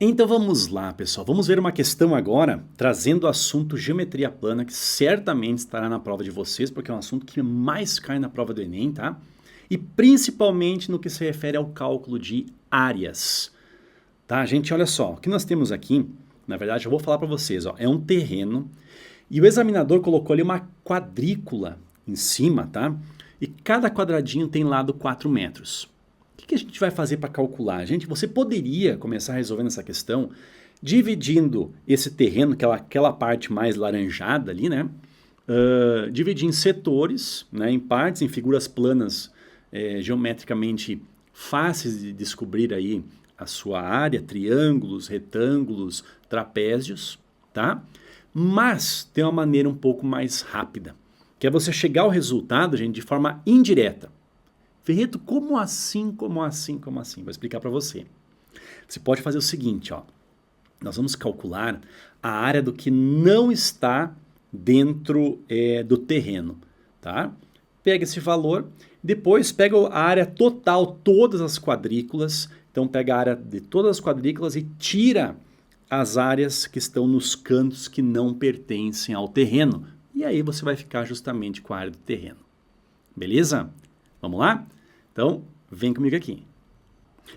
Então vamos lá, pessoal. Vamos ver uma questão agora, trazendo o assunto geometria plana, que certamente estará na prova de vocês, porque é um assunto que mais cai na prova do Enem, tá? E principalmente no que se refere ao cálculo de áreas. Tá, gente, olha só, o que nós temos aqui, na verdade eu vou falar para vocês, ó, é um terreno e o examinador colocou ali uma quadrícula em cima, tá? E cada quadradinho tem lado 4 metros. O que a gente vai fazer para calcular? Gente, você poderia começar resolvendo essa questão dividindo esse terreno, aquela parte mais laranjada ali, né? Dividir em setores, né? Em partes, em figuras planas geometricamente fáceis de descobrir aí a sua área, triângulos, retângulos, trapézios, tá? Mas tem uma maneira um pouco mais rápida, que é você chegar ao resultado, gente, de forma indireta. Ferreto, como assim, como assim, como assim? Vou explicar para você. Você pode fazer o seguinte, ó. Nós vamos calcular a área do que não está dentro do terreno, tá? Pega esse valor, depois pega a área total, todas as quadrículas. Então pega a área de todas as quadrículas e tira as áreas que estão nos cantos que não pertencem ao terreno. E aí você vai ficar justamente com a área do terreno. Beleza? Vamos lá? Então, vem comigo aqui.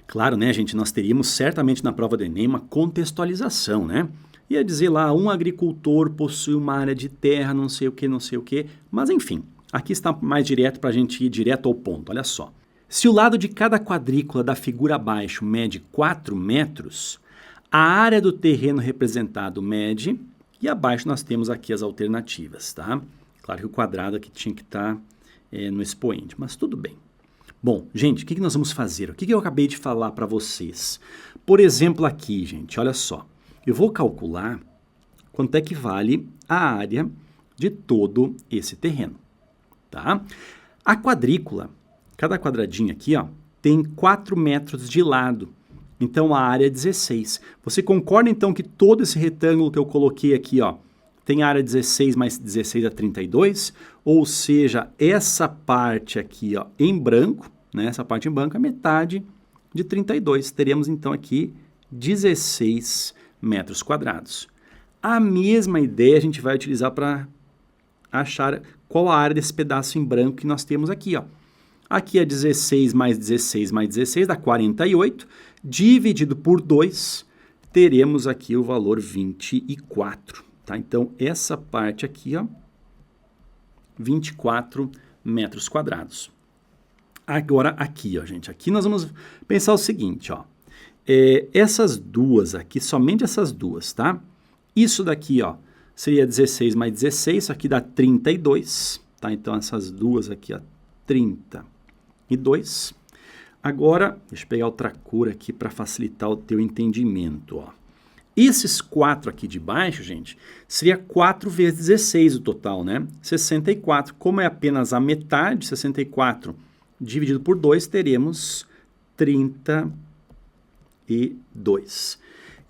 Claro, né, gente, nós teríamos certamente na prova do Enem uma contextualização, né? Ia dizer lá, um agricultor possui uma área de terra, não sei o que, não sei o que. Mas enfim, aqui está mais direto para a gente ir direto ao ponto, olha só. Se o lado de cada quadrícula da figura abaixo mede 4 metros, a área do terreno representado mede, e abaixo nós temos aqui as alternativas, tá? Claro que o quadrado aqui tinha que estar no expoente, mas tudo bem. Bom, gente, o que nós vamos fazer? O que eu acabei de falar para vocês? Por exemplo aqui, gente, olha só. Eu vou calcular quanto é que vale a área de todo esse terreno, tá? A quadrícula, cada quadradinho aqui, ó, tem 4 metros de lado. Então, a área é 16. Você concorda, então, que todo esse retângulo que eu coloquei aqui, ó, tem área 16 mais 16 é 32? Ou seja, essa parte aqui, ó, em branco, né, essa parte em branco é metade de 32. Teremos, então, aqui 16 metros quadrados. A mesma ideia a gente vai utilizar para achar qual a área desse pedaço em branco que nós temos aqui, ó. Aqui é 16 mais 16 mais 16, dá 48. Dividido por 2, teremos aqui o valor 24. Tá? Então, essa parte aqui, ó, 24 metros quadrados. Agora, aqui, ó, gente. Aqui nós vamos pensar o seguinte, ó. Essas duas aqui, somente essas duas, tá? Isso daqui, ó, seria 16 mais 16, isso aqui dá 32, tá? Então, essas duas aqui, ó, 32. Agora, deixa eu pegar outra cor aqui para facilitar o teu entendimento, ó. Esses 4 aqui de baixo, gente, seria 4 vezes 16 o total, né? 64. Como é apenas a metade, 64 dividido por 2, teremos 32.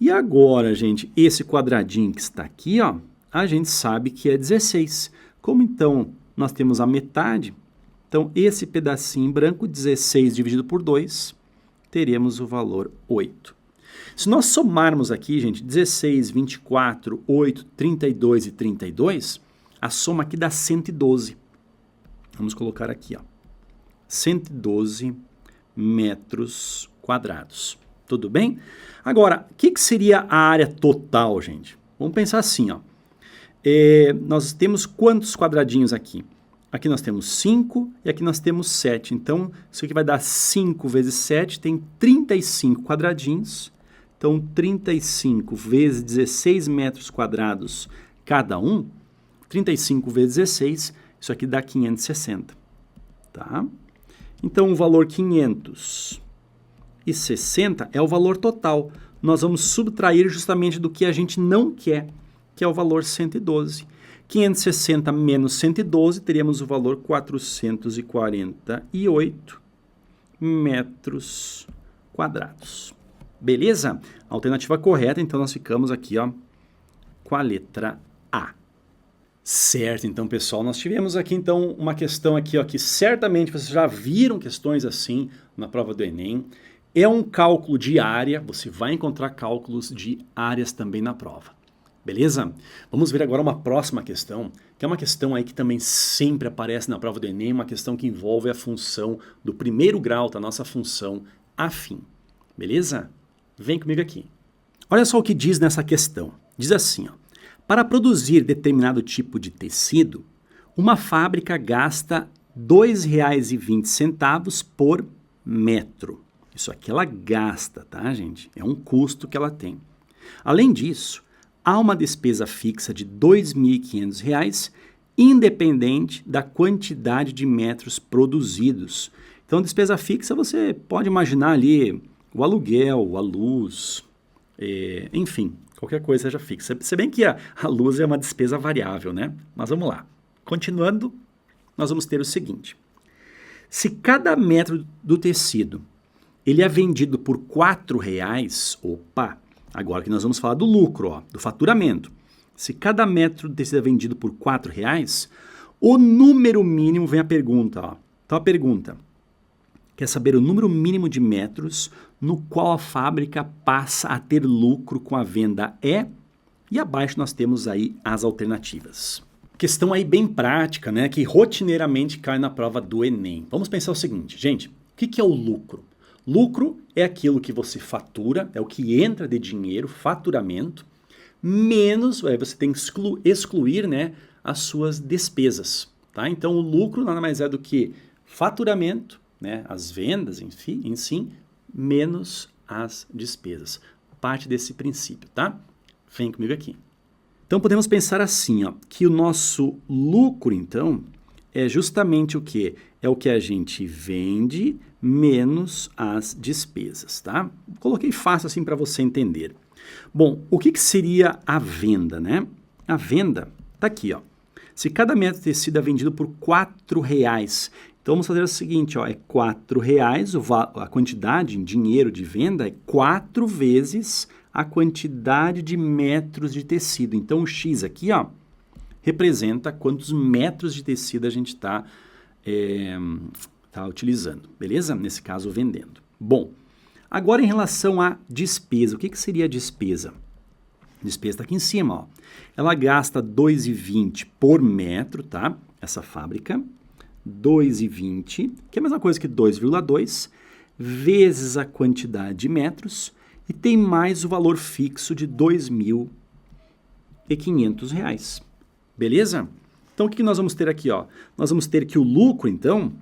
E agora, gente, esse quadradinho que está aqui, ó, a gente sabe que é 16. Como então nós temos a metade, então esse pedacinho em branco, 16 dividido por 2, teremos o valor 8. Se nós somarmos aqui, gente, 16, 24, 8, 32 e 32, a soma aqui dá 112. Vamos colocar aqui, ó, 112 metros quadrados. Tudo bem? Agora, o que seria a área total, gente? Vamos pensar assim, ó. Nós temos quantos quadradinhos aqui? Aqui nós temos 5 e aqui nós temos 7. Então, isso aqui vai dar 5 vezes 7, tem 35 quadradinhos. Então, 35 vezes 16 metros quadrados cada um, 35 vezes 16, isso aqui dá 560. Tá? Então, o valor 560 é o valor total. Nós vamos subtrair justamente do que a gente não quer, que é o valor 112. 560 menos 112, teríamos o valor 448 metros quadrados. Beleza? A alternativa correta, então nós ficamos aqui, ó, com a letra A. Certo, então pessoal, nós tivemos aqui então uma questão aqui, ó, que certamente vocês já viram questões assim na prova do Enem. É um cálculo de área, você vai encontrar cálculos de áreas também na prova. Beleza? Vamos ver agora uma próxima questão, que é uma questão aí que também sempre aparece na prova do Enem, uma questão que envolve a função do primeiro grau da nossa função afim. Beleza? Vem comigo aqui. Olha só o que diz nessa questão. Diz assim, ó, para produzir determinado tipo de tecido, uma fábrica gasta R$ 2,20 por metro. Isso aqui ela gasta, tá, gente? É um custo que ela tem. Além disso, há uma despesa fixa de R$ 2.500, independente da quantidade de metros produzidos. Então, despesa fixa, você pode imaginar ali o aluguel, a luz, enfim, qualquer coisa seja fixa. Se bem que a luz é uma despesa variável, né? Mas vamos lá. Continuando, nós vamos ter o seguinte. Se cada metro do tecido ele é vendido por R$ 4,00, opa, agora que nós vamos falar do lucro, ó, do faturamento. Se cada metro do tecido é vendido por R$ 4,00, o número mínimo, vem a pergunta, ó. Então a pergunta, quer saber o número mínimo de metros no qual a fábrica passa a ter lucro com a venda e abaixo nós temos aí as alternativas. Questão aí bem prática, né, que rotineiramente cai na prova do Enem. Vamos pensar o seguinte, gente, o que é o lucro? Lucro é aquilo que você fatura, é o que entra de dinheiro, faturamento, menos, você tem que excluir, né, as suas despesas, tá? Então o lucro nada mais é do que faturamento, né, as vendas em si, menos as despesas. Parte desse princípio, tá? Vem comigo aqui. Então podemos pensar assim, ó, que o nosso lucro, então, é justamente o quê? É o que a gente vende menos as despesas, tá? Coloquei fácil assim para você entender. Bom, o que seria a venda, né? A venda tá aqui, ó. Se cada metro de tecido é vendido por R$ 4,00, então vamos fazer o seguinte, ó, é R$ 4,00, a quantidade em dinheiro de venda é 4 vezes a quantidade de metros de tecido. Então o X aqui, ó, representa quantos metros de tecido a gente está utilizando, beleza? Nesse caso, vendendo. Bom, agora em relação à despesa, o que seria a despesa? Despesa está aqui em cima, ó. Ela gasta R$ 2,20 por metro, tá? Essa fábrica, R$ 2,20, que é a mesma coisa que 2,2, vezes a quantidade de metros, e tem mais o valor fixo de R$ 2.500. Beleza? Então, o que nós vamos ter aqui, ó? Nós vamos ter que o lucro, então,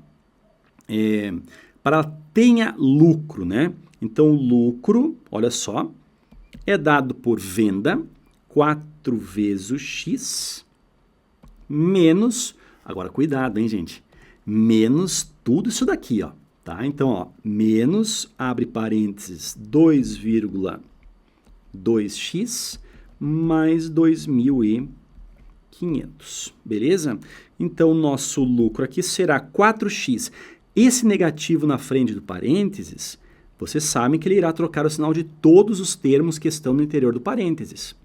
para ela tenha lucro, né? Então, o lucro, olha só, é dado por venda, 4 vezes o X, menos, agora cuidado, hein, gente? Menos tudo isso daqui, ó. Tá? Então, ó, menos, abre parênteses, 2,2x mais 2.500, beleza? Então, nosso lucro aqui será 4x. Esse negativo na frente do parênteses, vocês sabem que ele irá trocar o sinal de todos os termos que estão no interior do parênteses.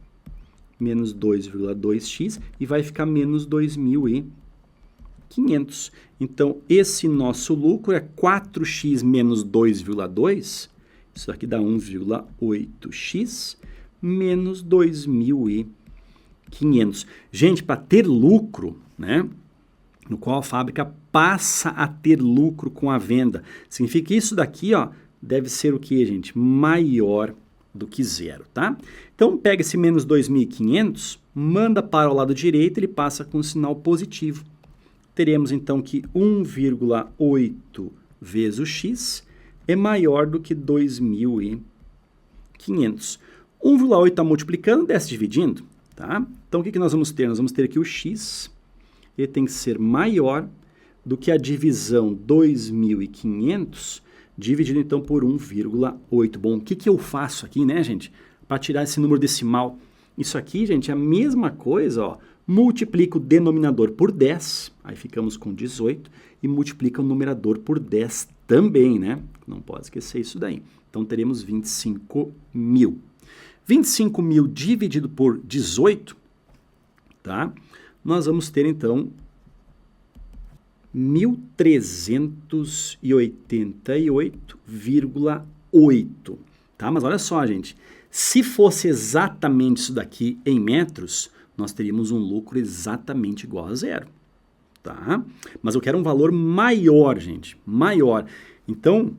Menos 2,2x e vai ficar menos 2.500. Então, esse nosso lucro é 4x menos 2,2, isso aqui dá 1,8x, menos 2.500. Gente, para ter lucro, né, no qual a fábrica passa a ter lucro com a venda, significa que isso daqui, ó, deve ser o que, gente? Maior do que zero, tá? Então, pega esse menos 2.500, manda para o lado direito, ele passa com um sinal positivo. Teremos, então, que 1,8 vezes o x é maior do que 2.500. 1,8 está multiplicando, desce dividindo, tá? Então, o que nós vamos ter? Nós vamos ter que o x ele tem que ser maior do que a divisão 2.500 dividido, então, por 1,8. Bom, o que eu faço aqui, né, gente? Para tirar esse número decimal. Isso aqui, gente, é a mesma coisa, ó. Multiplica o denominador por 10, aí ficamos com 18, e multiplica o numerador por 10 também, né? Não pode esquecer isso daí. Então, teremos 25.000. 25.000 dividido por 18, tá? Nós vamos ter, então, 1.388,8 8, tá? Mas olha só, gente, se fosse exatamente isso daqui em metros, nós teríamos um lucro exatamente igual a zero, tá? Mas eu quero um valor maior, gente, maior. Então,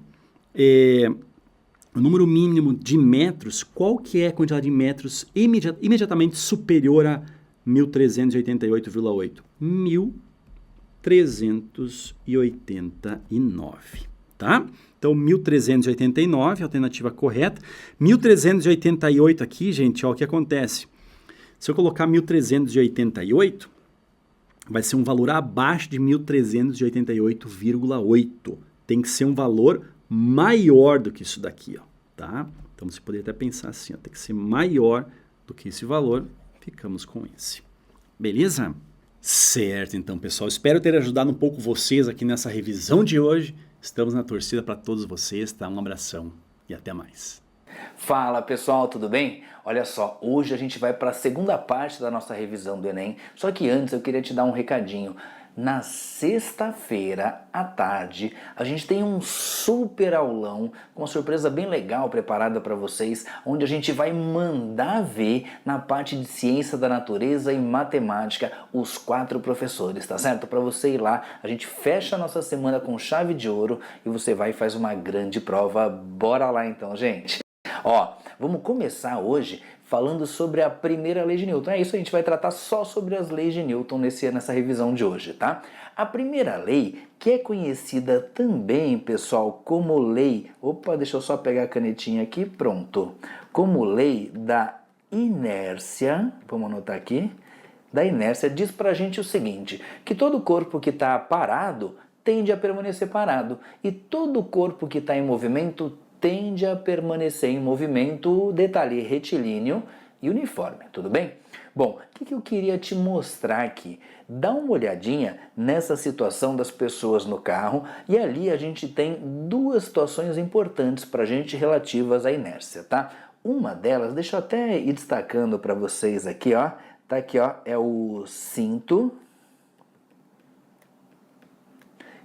o número mínimo de metros, qual que é a quantidade de metros imediatamente superior a 1.388,8? 1.389, tá? Então, 1.389, alternativa correta. 1.388 aqui, gente, ó, o que acontece? Se eu colocar 1.388, vai ser um valor abaixo de 1.388,8. Tem que ser um valor maior do que isso daqui, ó, tá? Então, você poderia até pensar assim, ó, tem que ser maior do que esse valor. Ficamos com esse. Beleza? Certo, então, pessoal. Espero ter ajudado um pouco vocês aqui nessa revisão de hoje. Estamos na torcida para todos vocês, tá? Um abração e até mais. Fala pessoal, tudo bem? Olha só, hoje a gente vai para a segunda parte da nossa revisão do Enem, só que antes eu queria te dar um recadinho. Na sexta-feira à tarde, a gente tem um super aulão, com uma surpresa bem legal preparada para vocês, onde a gente vai mandar ver na parte de ciência da natureza e matemática os 4 professores, tá certo? Para você ir lá, a gente fecha a nossa semana com chave de ouro e você vai e faz uma grande prova. Bora lá então, gente! Ó, vamos começar hoje falando sobre a primeira lei de Newton. É isso, a gente vai tratar só sobre as leis de Newton nessa revisão de hoje, tá? A primeira lei, que é conhecida também, pessoal, como lei... Opa, deixa eu só pegar a canetinha aqui, pronto. Como lei da inércia, vamos anotar aqui, da inércia, diz pra gente o seguinte, que todo corpo que está parado tende a permanecer parado, e todo corpo que está em movimento tende a permanecer em movimento, detalhe retilíneo e uniforme, tudo bem? Bom, o que eu queria te mostrar aqui? Dá uma olhadinha nessa situação das pessoas no carro e ali a gente tem 2 situações importantes para a gente relativas à inércia, tá? Uma delas, deixa eu até ir destacando para vocês aqui, ó, tá aqui, ó, é o cinto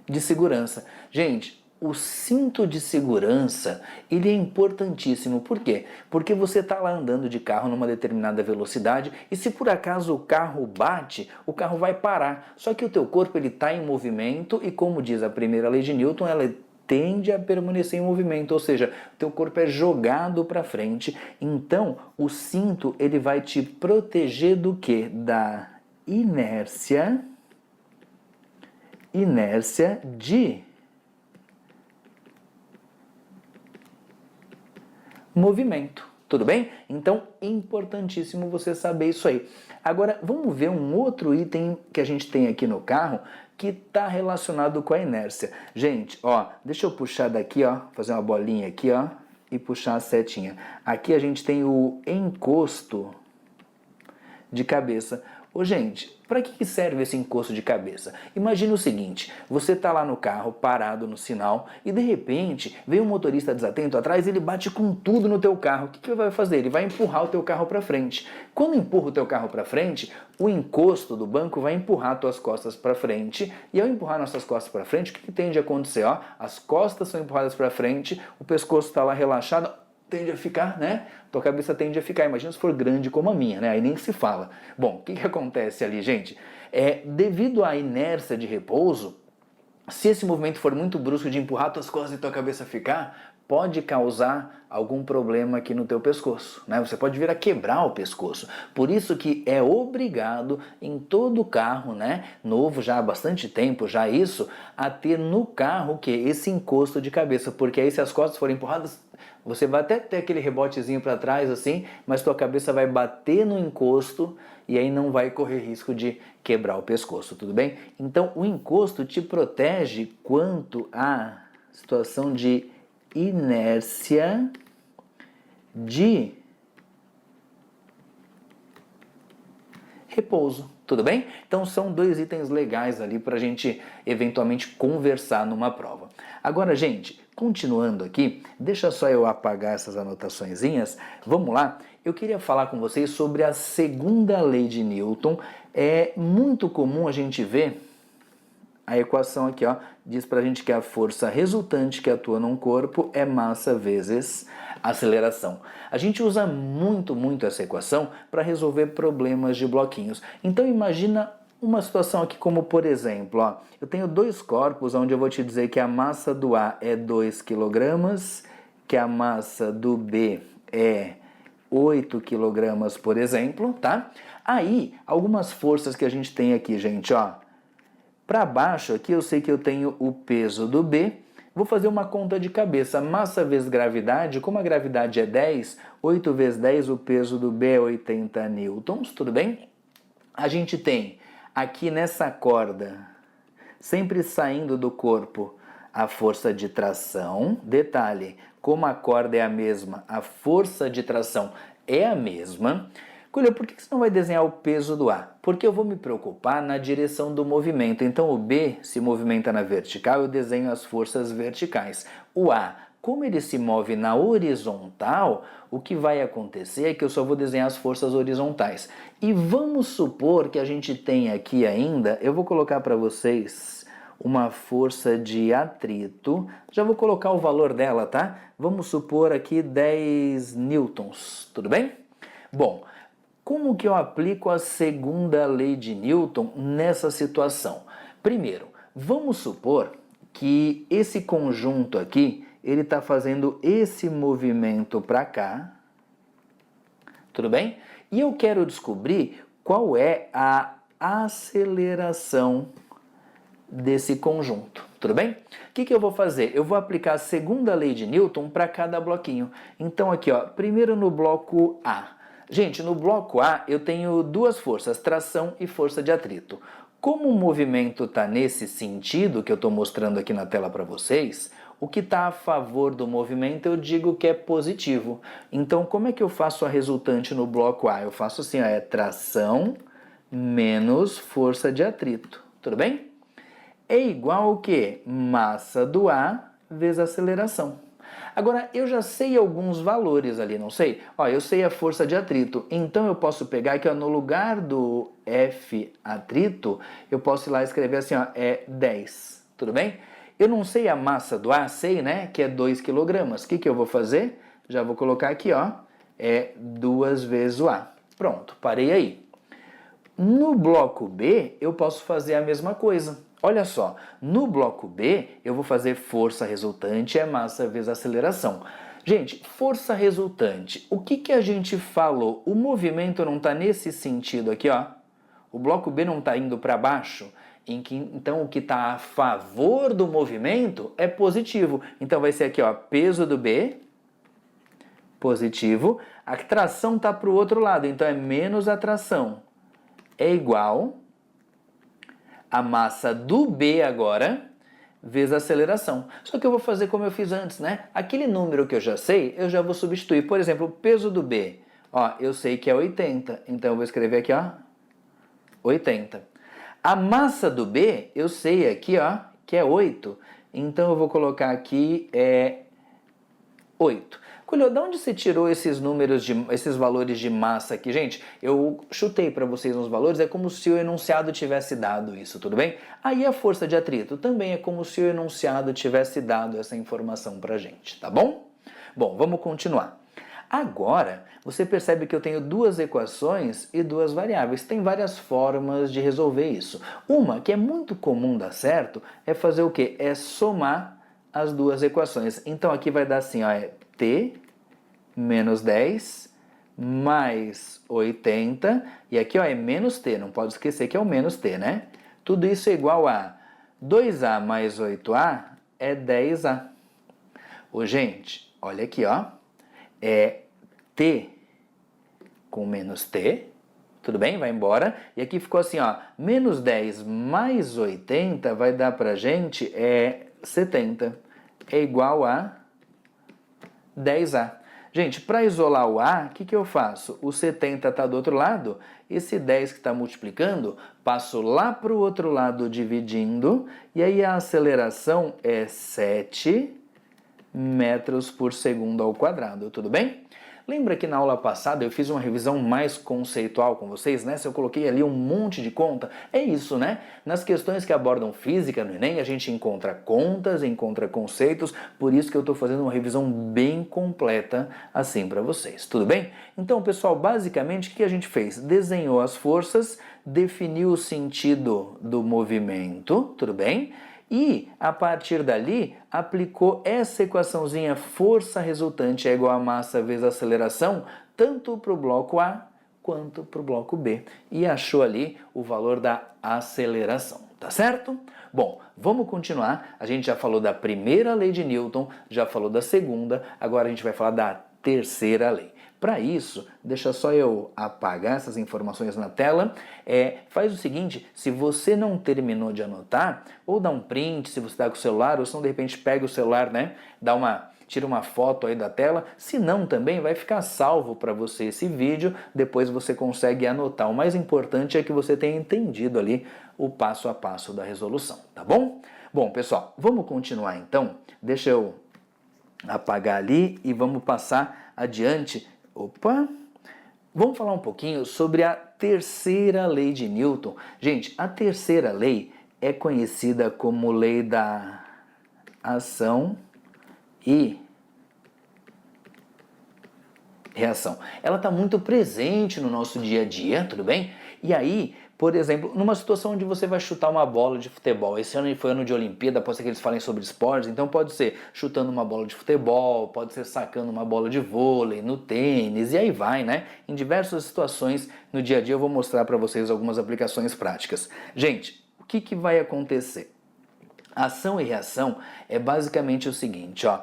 de segurança. Gente, o cinto de segurança, ele é importantíssimo. Por quê? Porque você está lá andando de carro numa determinada velocidade e se por acaso o carro bate, o carro vai parar. Só que o teu corpo está em movimento e, como diz a primeira lei de Newton, ela tende a permanecer em movimento, ou seja, o teu corpo é jogado para frente. Então, o cinto ele vai te proteger do quê? Da inércia de movimento, tudo bem? Então, importantíssimo você saber isso aí. Agora, vamos ver um outro item que a gente tem aqui no carro que está relacionado com a inércia. Gente, ó, deixa eu puxar daqui, ó, fazer uma bolinha aqui, ó, e puxar a setinha. Aqui a gente tem o encosto de cabeça. Ô, gente, para que serve esse encosto de cabeça? Imagina o seguinte, você está lá no carro, parado no sinal, e de repente vem um motorista desatento atrás e ele bate com tudo no teu carro. O que ele vai fazer? Ele vai empurrar o teu carro para frente. Quando empurra o teu carro para frente, o encosto do banco vai empurrar as tuas costas para frente, e ao empurrar nossas costas para frente, o que tende a acontecer? Ó, as costas são empurradas para frente, o pescoço está lá relaxado, tende a ficar, né? Tua cabeça tende a ficar, imagina se for grande como a minha, né? Aí nem se fala. Bom, o que acontece ali, gente? Devido à inércia de repouso, se esse movimento for muito brusco de empurrar tuas costas e tua cabeça ficar, pode causar algum problema aqui no teu pescoço, né? Você pode vir a quebrar o pescoço. Por isso que é obrigado em todo carro, né? Novo já há bastante tempo, já isso, a ter no carro o quê? Esse encosto de cabeça, porque aí se as costas forem empurradas, você vai até ter aquele rebotezinho para trás assim, mas tua cabeça vai bater no encosto e aí não vai correr risco de quebrar o pescoço, tudo bem? Então o encosto te protege quanto à situação de inércia de repouso, tudo bem? Então são 2 itens legais ali para a gente eventualmente conversar numa prova. Agora, gente, continuando aqui, deixa só eu apagar essas anotaçõezinhas. Vamos lá? Eu queria falar com vocês sobre a segunda lei de Newton. É muito comum a gente ver A equação aqui, ó, diz pra gente que a força resultante que atua num corpo é massa vezes aceleração. A gente usa muito essa equação para resolver problemas de bloquinhos. Então imagina uma situação aqui como, por exemplo, ó, eu tenho dois corpos onde eu vou te dizer que a massa do A é 2 kg, que a massa do B é 8 kg, por exemplo, tá? Aí, algumas forças que a gente tem aqui, gente, ó. Para baixo aqui eu sei que eu tenho o peso do B. Vou fazer uma conta de cabeça. Massa vezes gravidade, como a gravidade é 10, 8 vezes 10, o peso do B é 80 newtons, tudo bem? A gente tem aqui nessa corda, sempre saindo do corpo, a força de tração. Detalhe, como a corda é a mesma, a força de tração é a mesma. Colher, por que você não vai desenhar o peso do A? Porque eu vou me preocupar na direção do movimento. Então o B se movimenta na vertical, eu desenho as forças verticais. O A, como ele se move na horizontal, o que vai acontecer é que eu só vou desenhar as forças horizontais. E vamos supor que a gente tem aqui ainda, eu vou colocar para vocês uma força de atrito. Já vou colocar o valor dela, tá? Vamos supor aqui 10 newtons, tudo bem? Bom, como que eu aplico a segunda lei de Newton nessa situação? Primeiro, vamos supor que esse conjunto aqui, ele está fazendo esse movimento para cá, tudo bem? E eu quero descobrir qual é a aceleração desse conjunto, tudo bem? O que eu vou fazer? Eu vou aplicar a segunda lei de Newton para cada bloquinho. Então aqui, ó, primeiro no bloco A. Gente, no bloco A eu tenho duas forças, tração e força de atrito. Como o movimento está nesse sentido que eu estou mostrando aqui na tela para vocês, o que está a favor do movimento eu digo que é positivo. Então, como é que eu faço a resultante no bloco A? Eu faço assim, ó, é tração menos força de atrito, tudo bem? É igual ao quê? Massa do A vezes aceleração. Agora, eu já sei alguns valores ali, não sei? Ó, eu sei a força de atrito, então eu posso pegar aqui, ó, no lugar do F atrito, eu posso ir lá escrever assim, ó, é 10, tudo bem? Eu não sei a massa do A, sei, né, que é 2 kg. O que eu vou fazer? Já vou colocar aqui, ó, é 2 vezes o A. Pronto, parei aí. No bloco B, eu posso fazer a mesma coisa. Olha só, no bloco B, eu vou fazer força resultante é massa vezes aceleração. Gente, força resultante, o que a gente falou? O movimento não está nesse sentido aqui, ó. O bloco B não está indo para baixo, então o que está a favor do movimento é positivo. Então vai ser aqui, ó, peso do B, positivo. A tração está para o outro lado, então é menos a tração. É igual a massa do B agora, vezes a aceleração. Só que eu vou fazer como eu fiz antes, né? Aquele número que eu já sei, eu já vou substituir. Por exemplo, o peso do B, ó, eu sei que é 80, então eu vou escrever aqui, ó, 80. A massa do B, eu sei aqui, ó, que é 8, então eu vou colocar aqui, 8. Colheu, de onde você tirou esses números, esses valores de massa aqui? Gente, eu chutei para vocês uns valores, é como se o enunciado tivesse dado isso, tudo bem? Aí a força de atrito também é como se o enunciado tivesse dado essa informação para a gente, tá bom? Bom, vamos continuar. Agora, você percebe que eu tenho duas equações e duas variáveis. Tem várias formas de resolver isso. Uma, que é muito comum dar certo, é fazer o quê? É somar as duas equações. Então aqui vai dar assim, ó, é t menos 10 mais 80, e aqui ó, é menos t, não pode esquecer que é o menos t, né? Tudo isso é igual a 2a mais 8a é 10a. Ô, gente, olha aqui, ó, é t com menos t, tudo bem? Vai embora. E aqui ficou assim, ó, menos 10 mais 80 vai dar pra gente 70. É igual a 10a. Gente, para isolar o A, o que eu faço? O 70 está do outro lado, esse 10 que está multiplicando, passo lá para o outro lado dividindo, e aí a aceleração é 7 metros por segundo ao quadrado, tudo bem? Lembra que na aula passada eu fiz uma revisão mais conceitual com vocês, né? Se eu coloquei ali um monte de conta, é isso, né? Nas questões que abordam física no Enem, a gente encontra contas, encontra conceitos, por isso que eu estou fazendo uma revisão bem completa assim para vocês, tudo bem? Então, pessoal, basicamente o que a gente fez? Desenhou as forças, definiu o sentido do movimento, tudo bem? E, a partir dali, aplicou essa equaçãozinha, força resultante é igual a massa vezes aceleração, tanto para o bloco A quanto para o bloco B. E achou ali o valor da aceleração, tá certo? Bom, vamos continuar. A gente já falou da primeira lei de Newton, já falou da segunda, agora a gente vai falar da terceira lei. Para isso, deixa só eu apagar essas informações na tela. Faz o seguinte, se você não terminou de anotar, ou dá um print se você está com o celular, ou se não, de repente pega o celular, né? Tira uma foto aí da tela. Se não, também vai ficar salvo para você esse vídeo, depois você consegue anotar. O mais importante é que você tenha entendido ali o passo a passo da resolução, tá bom? Bom, pessoal, vamos continuar então. Deixa eu apagar ali e vamos passar adiante. Opa! Vamos falar um pouquinho sobre a terceira lei de Newton. Gente, a terceira lei é conhecida como lei da ação e reação. Ela está muito presente no nosso dia a dia, tudo bem? E aí, por exemplo, numa situação onde você vai chutar uma bola de futebol, esse ano foi ano de Olimpíada, pode ser que eles falem sobre esportes, então pode ser chutando uma bola de futebol, pode ser sacando uma bola de vôlei, no tênis, e aí vai, né? Em diversas situações no dia a dia eu vou mostrar para vocês algumas aplicações práticas. Gente, o que vai acontecer? Ação e reação é basicamente o seguinte, ó.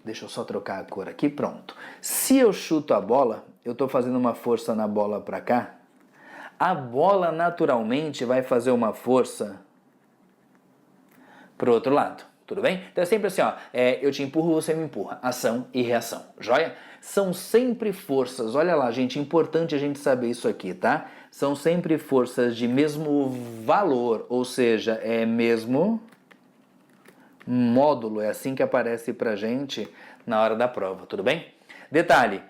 Deixa eu só trocar a cor aqui, pronto. Se eu chuto a bola, eu estou fazendo uma força na bola para cá, a bola naturalmente vai fazer uma força pro outro lado, tudo bem? Então é sempre assim, ó, eu te empurro, você me empurra, ação e reação, joia? São sempre forças, olha lá, gente, importante a gente saber isso aqui, tá? São sempre forças de mesmo valor, ou seja, é mesmo módulo, é assim que aparece pra gente na hora da prova, tudo bem? Detalhe,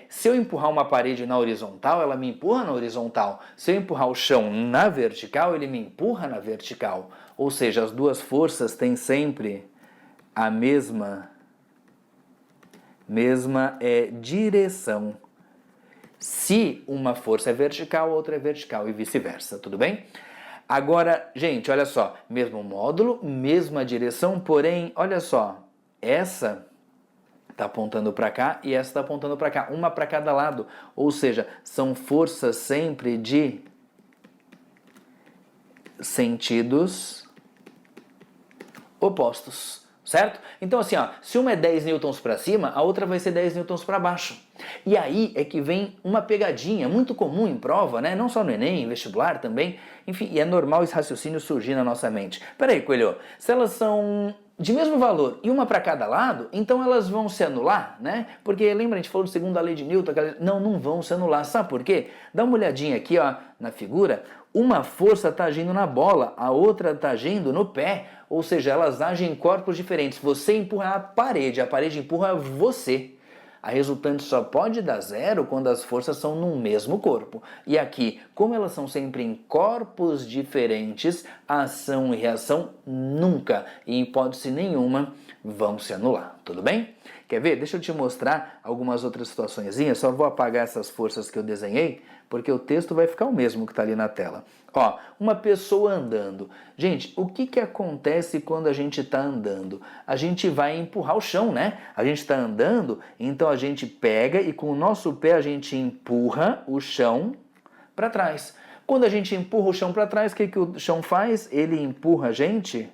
se eu empurrar uma parede na horizontal, ela me empurra na horizontal. Se eu empurrar o chão na vertical, ele me empurra na vertical. Ou seja, as duas forças têm sempre a mesma direção. Se uma força é vertical, a outra é vertical e vice-versa, tudo bem? Agora, gente, olha só, mesmo módulo, mesma direção, porém, olha só, essa está apontando para cá e essa está apontando para cá, uma para cada lado. Ou seja, são forças sempre de sentidos opostos, certo? Então assim, ó, se uma é 10 newtons para cima, a outra vai ser 10 newtons para baixo. E aí é que vem uma pegadinha muito comum em prova, né? Não só no Enem, em vestibular também. Enfim, e é normal esse raciocínio surgir na nossa mente. Peraí, Coelho, se elas são de mesmo valor e uma para cada lado, então elas vão se anular, né? Porque lembra, a gente falou de segunda lei de Newton, não vão se anular. Sabe por quê? Dá uma olhadinha aqui, ó, na figura. Uma força está agindo na bola, a outra está agindo no pé, ou seja, elas agem em corpos diferentes. Você empurra a parede empurra você. A resultante só pode dar zero quando as forças são no mesmo corpo. E aqui, como elas são sempre em corpos diferentes, a ação e reação nunca, em hipótese nenhuma, vão se anular. Tudo bem? Quer ver? Deixa eu te mostrar algumas outras situaçõezinhas. Só vou apagar essas forças que eu desenhei, porque o texto vai ficar o mesmo que está ali na tela. Ó, uma pessoa andando. Gente, o que acontece quando a gente está andando? A gente vai empurrar o chão, né? A gente está andando, então a gente pega e com o nosso pé a gente empurra o chão para trás. Quando a gente empurra o chão para trás, o que o chão faz? Ele empurra a gente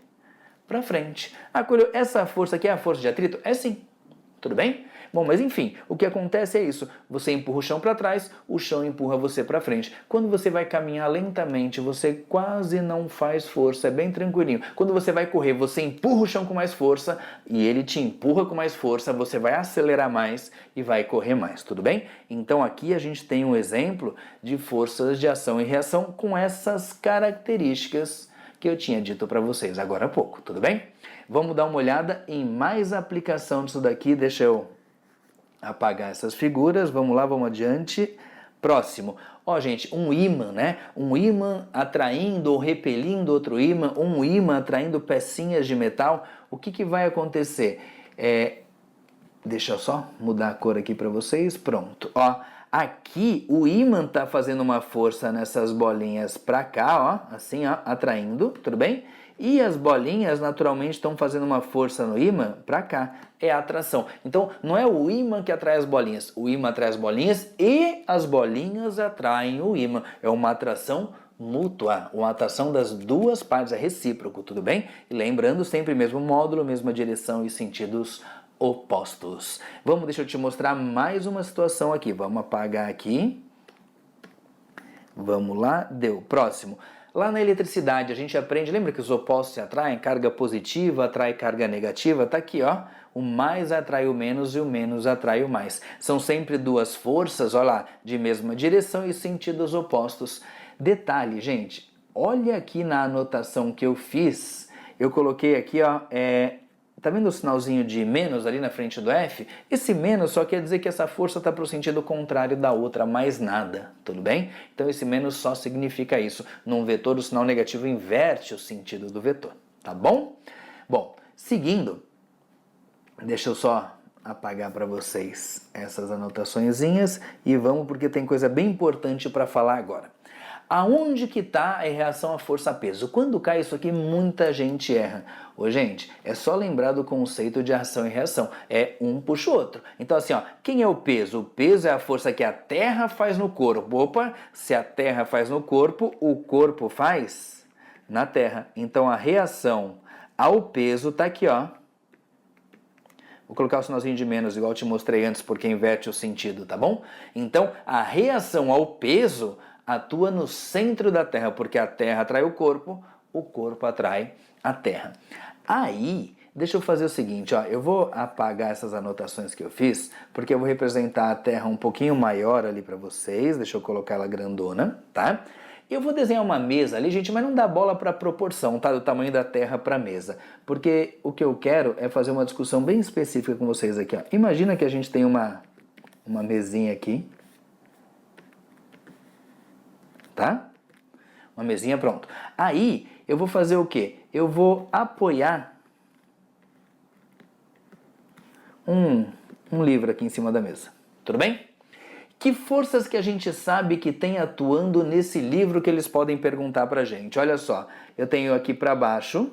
para frente. Essa força aqui é a força de atrito? É sim. Tudo bem? Bom, mas enfim, o que acontece é isso. Você empurra o chão para trás, o chão empurra você para frente. Quando você vai caminhar lentamente, você quase não faz força, é bem tranquilinho. Quando você vai correr, você empurra o chão com mais força e ele te empurra com mais força, você vai acelerar mais e vai correr mais, tudo bem? Então aqui a gente tem um exemplo de forças de ação e reação com essas características que eu tinha dito para vocês agora há pouco, tudo bem? Vamos dar uma olhada em mais aplicação disso daqui, deixa eu apagar essas figuras. Vamos lá, vamos adiante. Próximo. Ó, gente, um ímã, né? Um ímã atraindo ou repelindo outro ímã, um ímã atraindo pecinhas de metal. O que vai acontecer? Deixa eu só mudar a cor aqui para vocês. Pronto. Ó, aqui o ímã tá fazendo uma força nessas bolinhas para cá, ó, assim, ó, atraindo, tudo bem? E as bolinhas naturalmente estão fazendo uma força no ímã para cá. É a atração. Então, não é o ímã que atrai as bolinhas. O ímã atrai as bolinhas e as bolinhas atraem o ímã. É uma atração mútua, uma atração das duas partes, é recíproco, tudo bem? E lembrando sempre mesmo módulo, mesma direção e sentidos opostos. Deixa eu te mostrar mais uma situação aqui. Vamos apagar aqui. Vamos lá, deu. Próximo. Lá na eletricidade a gente aprende, lembra que os opostos se atraem? Carga positiva atrai carga negativa, tá aqui, ó. O mais atrai o menos e o menos atrai o mais. São sempre duas forças, olha lá, de mesma direção e sentidos opostos. Detalhe, gente, olha aqui na anotação que eu fiz, eu coloquei aqui, ó, tá vendo o sinalzinho de menos ali na frente do F? Esse menos só quer dizer que essa força está para o sentido contrário da outra, mais nada, tudo bem? Então esse menos só significa isso. Num vetor, o sinal negativo inverte o sentido do vetor, tá bom? Bom, seguindo, deixa eu só apagar para vocês essas anotaçõezinhas e vamos porque tem coisa bem importante para falar agora. Aonde que está a reação à força-peso? Quando cai isso aqui, muita gente erra. Ô, gente, é só lembrar do conceito de ação e reação. É um puxa o outro. Então, assim, ó, quem é o peso? O peso é a força que a Terra faz no corpo. Opa, se a Terra faz no corpo, o corpo faz na Terra. Então, a reação ao peso está aqui, ó. Vou colocar o sinalzinho de menos, igual eu te mostrei antes, porque inverte o sentido, tá bom? Então, a reação ao peso atua no centro da Terra, porque a Terra atrai o corpo atrai a Terra. Aí, deixa eu fazer o seguinte, ó, eu vou apagar essas anotações que eu fiz, porque eu vou representar a Terra um pouquinho maior ali para vocês, deixa eu colocar ela grandona, tá? Eu vou desenhar uma mesa ali, gente, mas não dá bola para a proporção, tá? Do tamanho da Terra para a mesa, porque o que eu quero é fazer uma discussão bem específica com vocês aqui, ó. Imagina que a gente tem uma mesinha aqui, tá? Uma mesinha, pronto. Aí, eu vou fazer o quê? Eu vou apoiar um livro aqui em cima da mesa. Tudo bem? Que forças que a gente sabe que tem atuando nesse livro que eles podem perguntar pra gente? Olha só, eu tenho aqui para baixo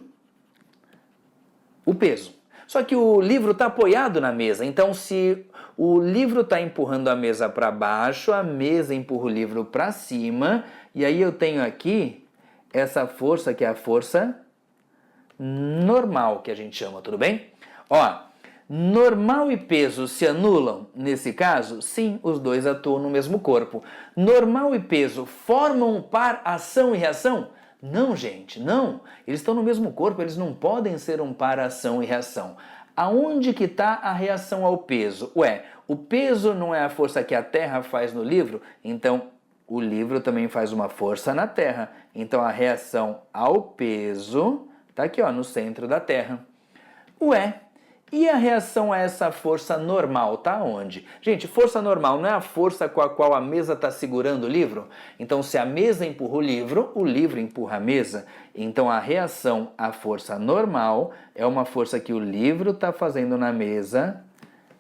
o peso. Só que o livro está apoiado na mesa, então se o livro está empurrando a mesa para baixo, a mesa empurra o livro para cima, e aí eu tenho aqui essa força que é a força normal, que a gente chama, tudo bem? Ó, normal e peso se anulam nesse caso? Sim, os dois atuam no mesmo corpo. Normal e peso formam par ação e reação? Não, gente, não. Eles estão no mesmo corpo, eles não podem ser um par ação e reação. Aonde que está a reação ao peso? Ué, o peso não é a força que a Terra faz no livro? Então, o livro também faz uma força na Terra. Então, a reação ao peso está aqui, ó, no centro da Terra. Ué, e a reação a essa força normal tá onde? Gente, força normal não é a força com a qual a mesa está segurando o livro? Então, se a mesa empurra o livro empurra a mesa. Então, a reação à força normal é uma força que o livro está fazendo na mesa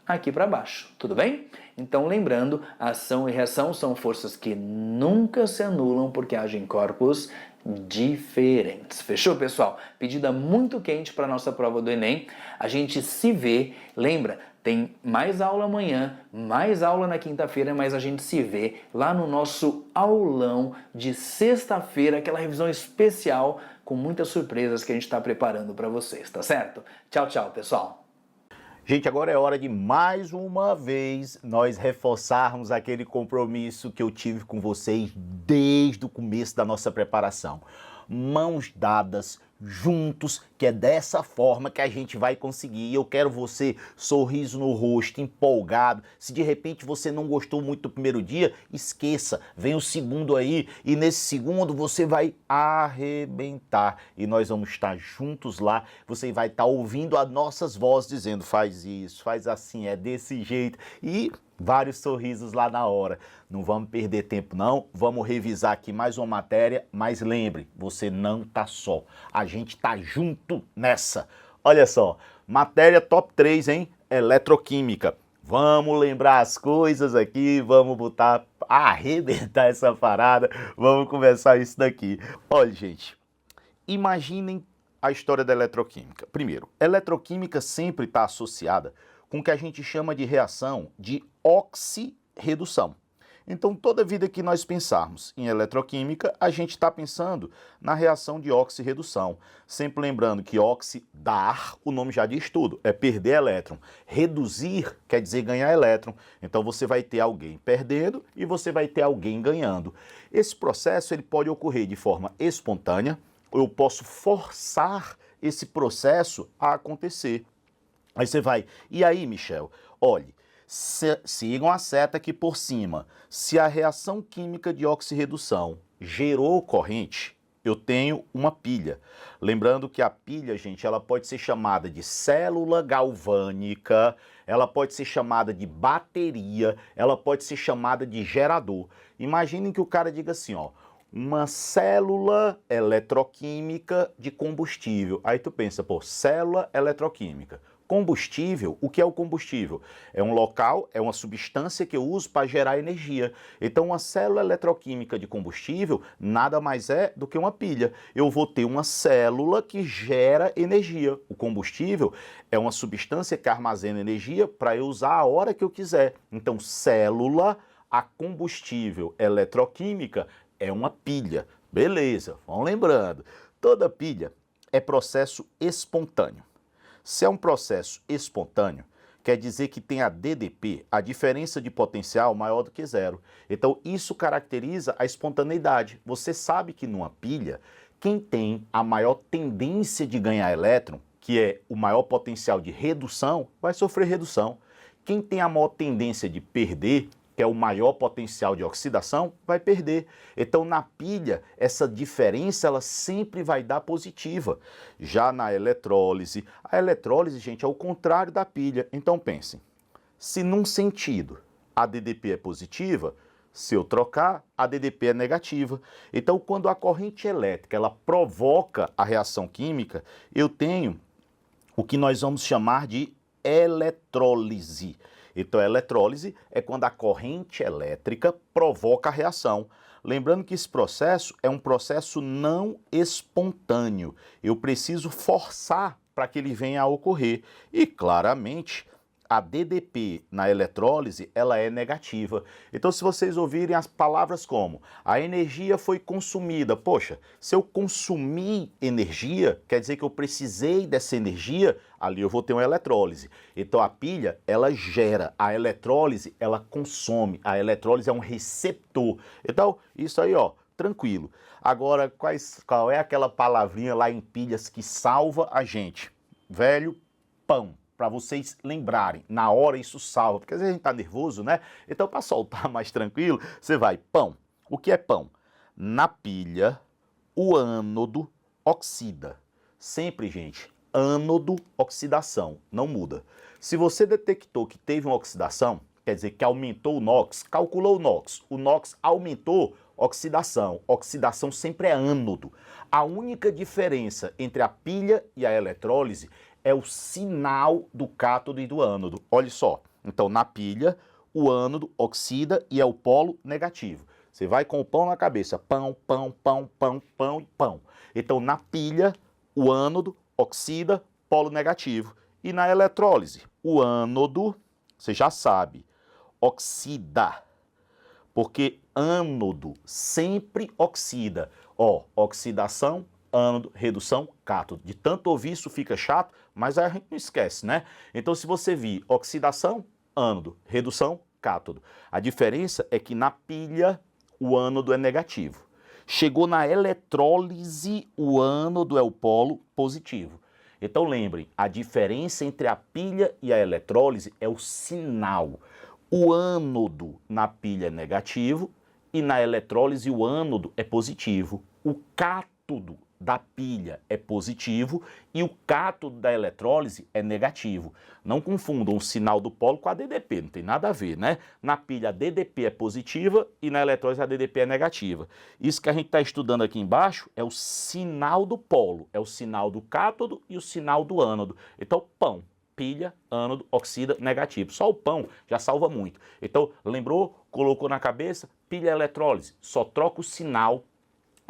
aqui para baixo. Tudo bem? Então, lembrando, ação e reação são forças que nunca se anulam porque agem em corpos diferentes. Fechou, pessoal? Pedida muito quente para a nossa prova do Enem. A gente se vê, lembra, tem mais aula amanhã, mais aula na quinta-feira, mas a gente se vê lá no nosso aulão de sexta-feira, aquela revisão especial com muitas surpresas que a gente está preparando para vocês, tá certo? Tchau, tchau, pessoal! Gente, agora é hora de mais uma vez nós reforçarmos aquele compromisso que eu tive com vocês desde o começo da nossa preparação. Mãos dadas, juntos, que é dessa forma que a gente vai conseguir. Eu quero você, sorriso no rosto, empolgado. Se de repente você não gostou muito do primeiro dia, esqueça, vem o segundo aí e nesse segundo você vai arrebentar e nós vamos estar juntos lá. Você vai estar ouvindo as nossas vozes dizendo: faz isso, faz assim, é desse jeito, e vários sorrisos lá na hora. Não vamos perder tempo não, vamos revisar aqui mais uma matéria, mas lembre, você não tá só, a gente tá junto nessa. Olha só, matéria top 3, hein? Eletroquímica. Vamos lembrar as coisas aqui, vamos botar, arrebentar essa parada, vamos começar isso daqui. Olha, gente, imaginem a história da eletroquímica. Primeiro, eletroquímica sempre está associada com o que a gente chama de reação de oxirredução. Então, toda vida que nós pensarmos em eletroquímica, a gente está pensando na reação de oxirredução. Sempre lembrando que oxidar, o nome já diz tudo, é perder elétron. Reduzir quer dizer ganhar elétron. Então, você vai ter alguém perdendo e você vai ter alguém ganhando. Esse processo ele pode ocorrer de forma espontânea, ou eu posso forçar esse processo a acontecer. Aí você vai, e aí, Michel, olhe, sigam a seta aqui por cima. Se a reação química de oxirredução gerou corrente, eu tenho uma pilha. Lembrando que a pilha, gente, ela pode ser chamada de célula galvânica, ela pode ser chamada de bateria, ela pode ser chamada de gerador. Imaginem que o cara diga assim, ó, uma célula eletroquímica de combustível. Aí tu pensa, pô, célula eletroquímica. Combustível, o que é o combustível? É um local, é uma substância que eu uso para gerar energia. Então, uma célula eletroquímica de combustível nada mais é do que uma pilha. Eu vou ter uma célula que gera energia. O combustível é uma substância que armazena energia para eu usar a hora que eu quiser. Então, célula a combustível eletroquímica é uma pilha. Beleza, vão lembrando. Toda pilha é processo espontâneo. Se é um processo espontâneo, quer dizer que tem a DDP, a diferença de potencial maior do que zero. Então, isso caracteriza a espontaneidade. Você sabe que numa pilha, quem tem a maior tendência de ganhar elétron, que é o maior potencial de redução, vai sofrer redução. Quem tem a maior tendência de perder, que é o maior potencial de oxidação, vai perder. Então, na pilha, essa diferença ela sempre vai dar positiva. Já na eletrólise, a eletrólise, gente, é o contrário da pilha. Então, pensem, se num sentido a DDP é positiva, se eu trocar, a DDP é negativa. Então, quando a corrente elétrica ela provoca a reação química, eu tenho o que nós vamos chamar de eletrólise. Então, a eletrólise é quando a corrente elétrica provoca a reação. Lembrando que esse processo é um processo não espontâneo. Eu preciso forçar para que ele venha a ocorrer. E, claramente, a DDP na eletrólise, ela é negativa. Então, se vocês ouvirem as palavras como a energia foi consumida, poxa, se eu consumir energia, quer dizer que eu precisei dessa energia, ali eu vou ter uma eletrólise. Então, a pilha, ela gera, a eletrólise, ela consome, a eletrólise é um receptor. Então, isso aí, ó, tranquilo. Agora, qual é aquela palavrinha lá em pilhas que salva a gente? Velho, pão. Para vocês lembrarem, na hora isso salva, porque às vezes a gente tá nervoso, né? Então, para soltar mais tranquilo, você vai, pão. O que é pão? Na pilha, o ânodo oxida. Sempre, gente, ânodo, oxidação, não muda. Se você detectou que teve uma oxidação, quer dizer que aumentou o NOx, calculou o NOx aumentou, oxidação. Oxidação sempre é ânodo. A única diferença entre a pilha e a eletrólise é o sinal do cátodo e do ânodo. Olha só, então na pilha, o ânodo oxida e é o polo negativo. Você vai com o pão na cabeça, pão, pão, pão, pão, pão e pão. Então na pilha, o ânodo oxida, polo negativo. E na eletrólise, o ânodo, você já sabe, oxida. Porque ânodo sempre oxida. Ó, oxidação, ânodo, redução, cátodo. De tanto ouvir isso fica chato, mas a gente não esquece, né? Então, se você vir oxidação, ânodo, redução, cátodo. A diferença é que na pilha o ânodo é negativo. Chegou na eletrólise, o ânodo é o polo positivo. Então lembrem, a diferença entre a pilha e a eletrólise é o sinal. O ânodo na pilha é negativo e na eletrólise o ânodo é positivo. O cátodo da pilha é positivo e o cátodo da eletrólise é negativo. Não confundam o sinal do polo com a DDP, não tem nada a ver, né? Na pilha a DDP é positiva e na eletrólise a DDP é negativa. Isso que a gente está estudando aqui embaixo é o sinal do polo, é o sinal do cátodo e o sinal do ânodo. Então, pão, pilha, ânodo, oxida, negativo. Só o pão já salva muito. Então, lembrou? Colocou na cabeça? Pilha eletrólise, só troca o sinal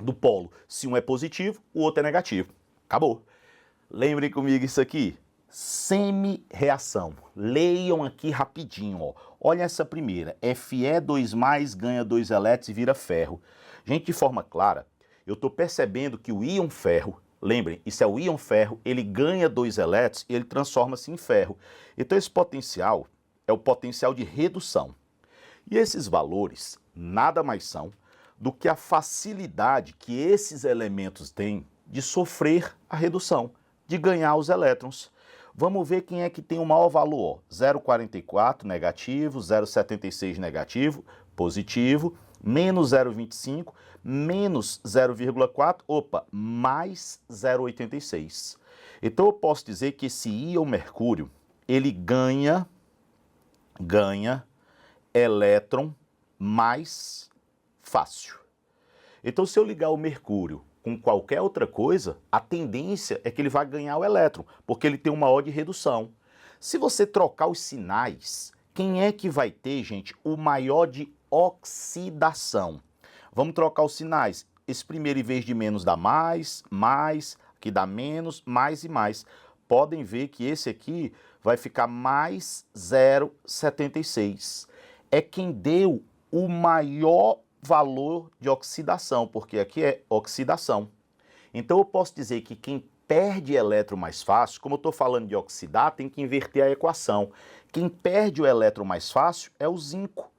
do polo. Se um é positivo, o outro é negativo. Acabou. Lembrem comigo isso aqui. Semi-reação. Leiam aqui rapidinho, ó. Olha essa primeira. Fe2+ ganha 2 elétrons e vira ferro. Gente, de forma clara, eu estou percebendo que o íon ferro, lembrem, isso é o íon ferro, ele ganha 2 elétrons e ele transforma-se em ferro. Então esse potencial é o potencial de redução. E esses valores nada mais são do que a facilidade que esses elementos têm de sofrer a redução, de ganhar os elétrons. Vamos ver quem é que tem o maior valor. 0,44 negativo, 0,76 negativo, positivo, menos 0,25, menos 0,4, opa, mais 0,86. Então eu posso dizer que esse íon mercúrio, ele ganha elétron mais fácil. Então, se eu ligar o mercúrio com qualquer outra coisa, a tendência é que ele vai ganhar o elétron, porque ele tem uma maior de redução. Se você trocar os sinais, quem é que vai ter, gente, o maior de oxidação? Vamos trocar os sinais. Esse primeiro, em vez de menos, dá mais, aqui dá menos, mais e mais. Podem ver que esse aqui vai ficar mais 0,76. É quem deu o maior valor de oxidação, porque aqui é oxidação. Então eu posso dizer que quem perde elétron mais fácil, como eu estou falando de oxidar, tem que inverter a equação. Quem perde o elétron mais fácil é o zinco.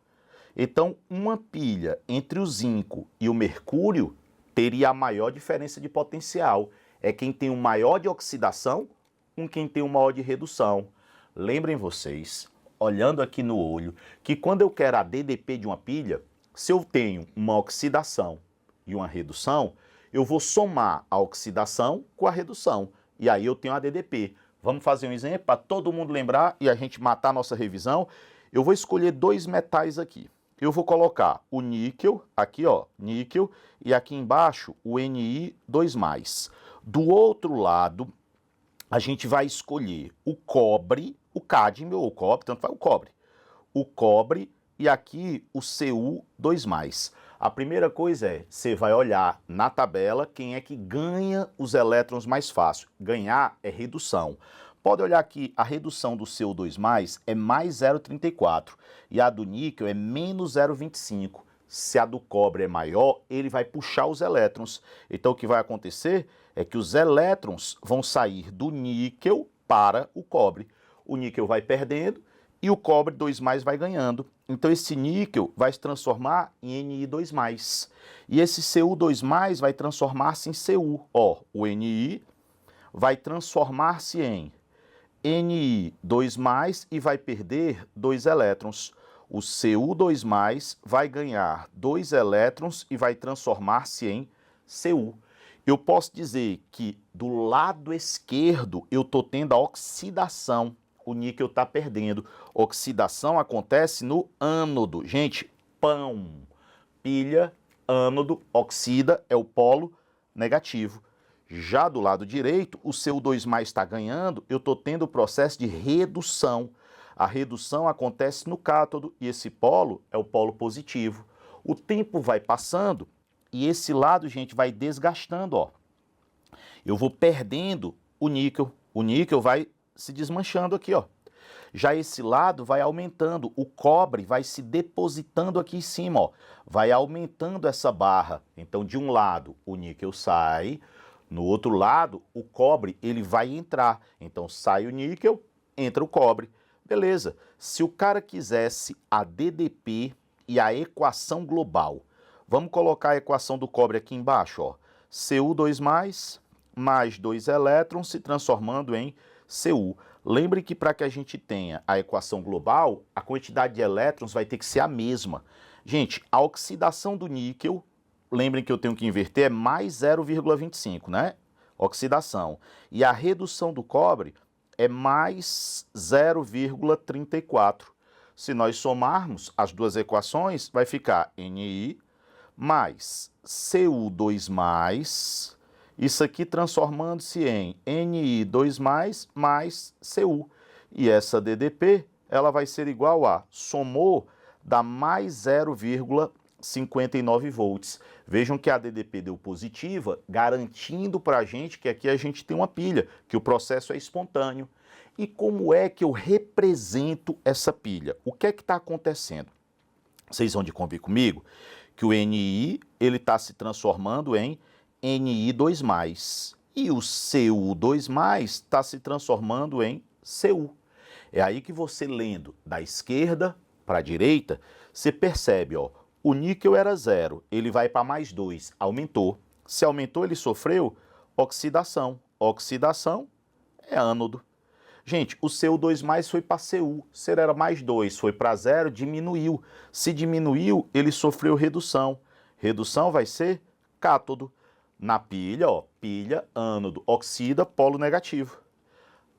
Então uma pilha entre o zinco e o mercúrio teria a maior diferença de potencial. É quem tem o maior de oxidação com quem tem o maior de redução. Lembrem vocês, olhando aqui no olho, que quando eu quero a DDP de uma pilha, se eu tenho uma oxidação e uma redução, eu vou somar a oxidação com a redução. E aí eu tenho a DDP. Vamos fazer um exemplo para todo mundo lembrar e a gente matar a nossa revisão. Eu vou escolher 2 metais aqui. Eu vou colocar o níquel, aqui ó, níquel, e aqui embaixo o Ni2+. Do outro lado, a gente vai escolher o cobre, o cádmio ou o cobre, tanto faz o cobre. O cobre e aqui o Cu2+. A primeira coisa é, você vai olhar na tabela quem é que ganha os elétrons mais fácil. Ganhar é redução. Pode olhar aqui, a redução do Cu2+ é mais 0,34 e a do níquel é menos 0,25. Se a do cobre é maior, ele vai puxar os elétrons. Então o que vai acontecer é que os elétrons vão sair do níquel para o cobre. O níquel vai perdendo e o cobre 2+ vai ganhando. Então esse níquel vai se transformar em Ni2+. E esse Cu2+ vai transformar-se em Cu. Ó, o Ni vai transformar-se em Ni2+ e vai perder 2 elétrons. O Cu2+ vai ganhar 2 elétrons e vai transformar-se em Cu. Eu posso dizer que do lado esquerdo eu estou tendo a oxidação. O níquel está perdendo. Oxidação acontece no ânodo. Gente, pão, pilha, ânodo, oxida é o polo negativo. Já do lado direito, o Cu2+ está ganhando, eu estou tendo o processo de redução. A redução acontece no cátodo e esse polo é o polo positivo. O tempo vai passando e esse lado, gente, vai desgastando, ó. Eu vou perdendo o níquel vai se desmanchando aqui, ó. Já esse lado vai aumentando, o cobre vai se depositando aqui em cima, ó. Vai aumentando essa barra. Então, de um lado, o níquel sai, no outro lado, o cobre ele vai entrar. Então, sai o níquel, entra o cobre. Beleza. Se o cara quisesse a DDP e a equação global, Vamos colocar a equação do cobre aqui embaixo, ó. Cu2+, mais 2 elétrons se transformando em Cu. Lembre que para que a gente tenha a equação global, a quantidade de elétrons vai ter que ser a mesma. Gente, a oxidação do níquel, lembrem que eu tenho que inverter, é mais 0,25, né? Oxidação. E a redução do cobre é mais 0,34. Se nós somarmos as duas equações, vai ficar Ni mais Cu2+, isso aqui transformando-se em Ni2+, mais Cu. E essa DDP, ela vai ser igual a, somou, dá mais 0,59 volts. Vejam que a DDP deu positiva, garantindo para a gente que aqui a gente tem uma pilha, que o processo é espontâneo. E como é que eu represento essa pilha? O que é que está acontecendo? Vocês vão de convir comigo que o Ni ele está se transformando em Ni2+, e o Cu2+ está se transformando em Cu. É aí que você, lendo da esquerda para a direita, você percebe, ó, o níquel era 0, ele vai para mais 2, aumentou. Se aumentou, ele sofreu oxidação. Oxidação é ânodo. Gente, o Cu2+ foi para Cu, se era mais 2, foi para 0, diminuiu. Se diminuiu, ele sofreu redução. Redução vai ser cátodo. Na pilha, ó, pilha, ânodo, oxida, polo negativo.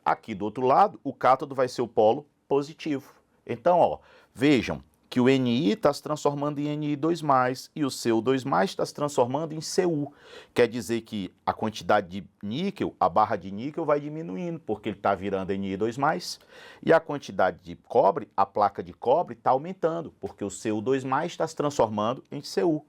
Aqui do outro lado, o cátodo vai ser o polo positivo. Então, ó, vejam que o Ni está se transformando em Ni2+, e o Cu2+ está se transformando em Cu. Quer dizer que a quantidade de níquel, a barra de níquel vai diminuindo, porque ele está virando Ni2+, e a quantidade de cobre, a placa de cobre, está aumentando, porque o Cu2+ está se transformando em Cu.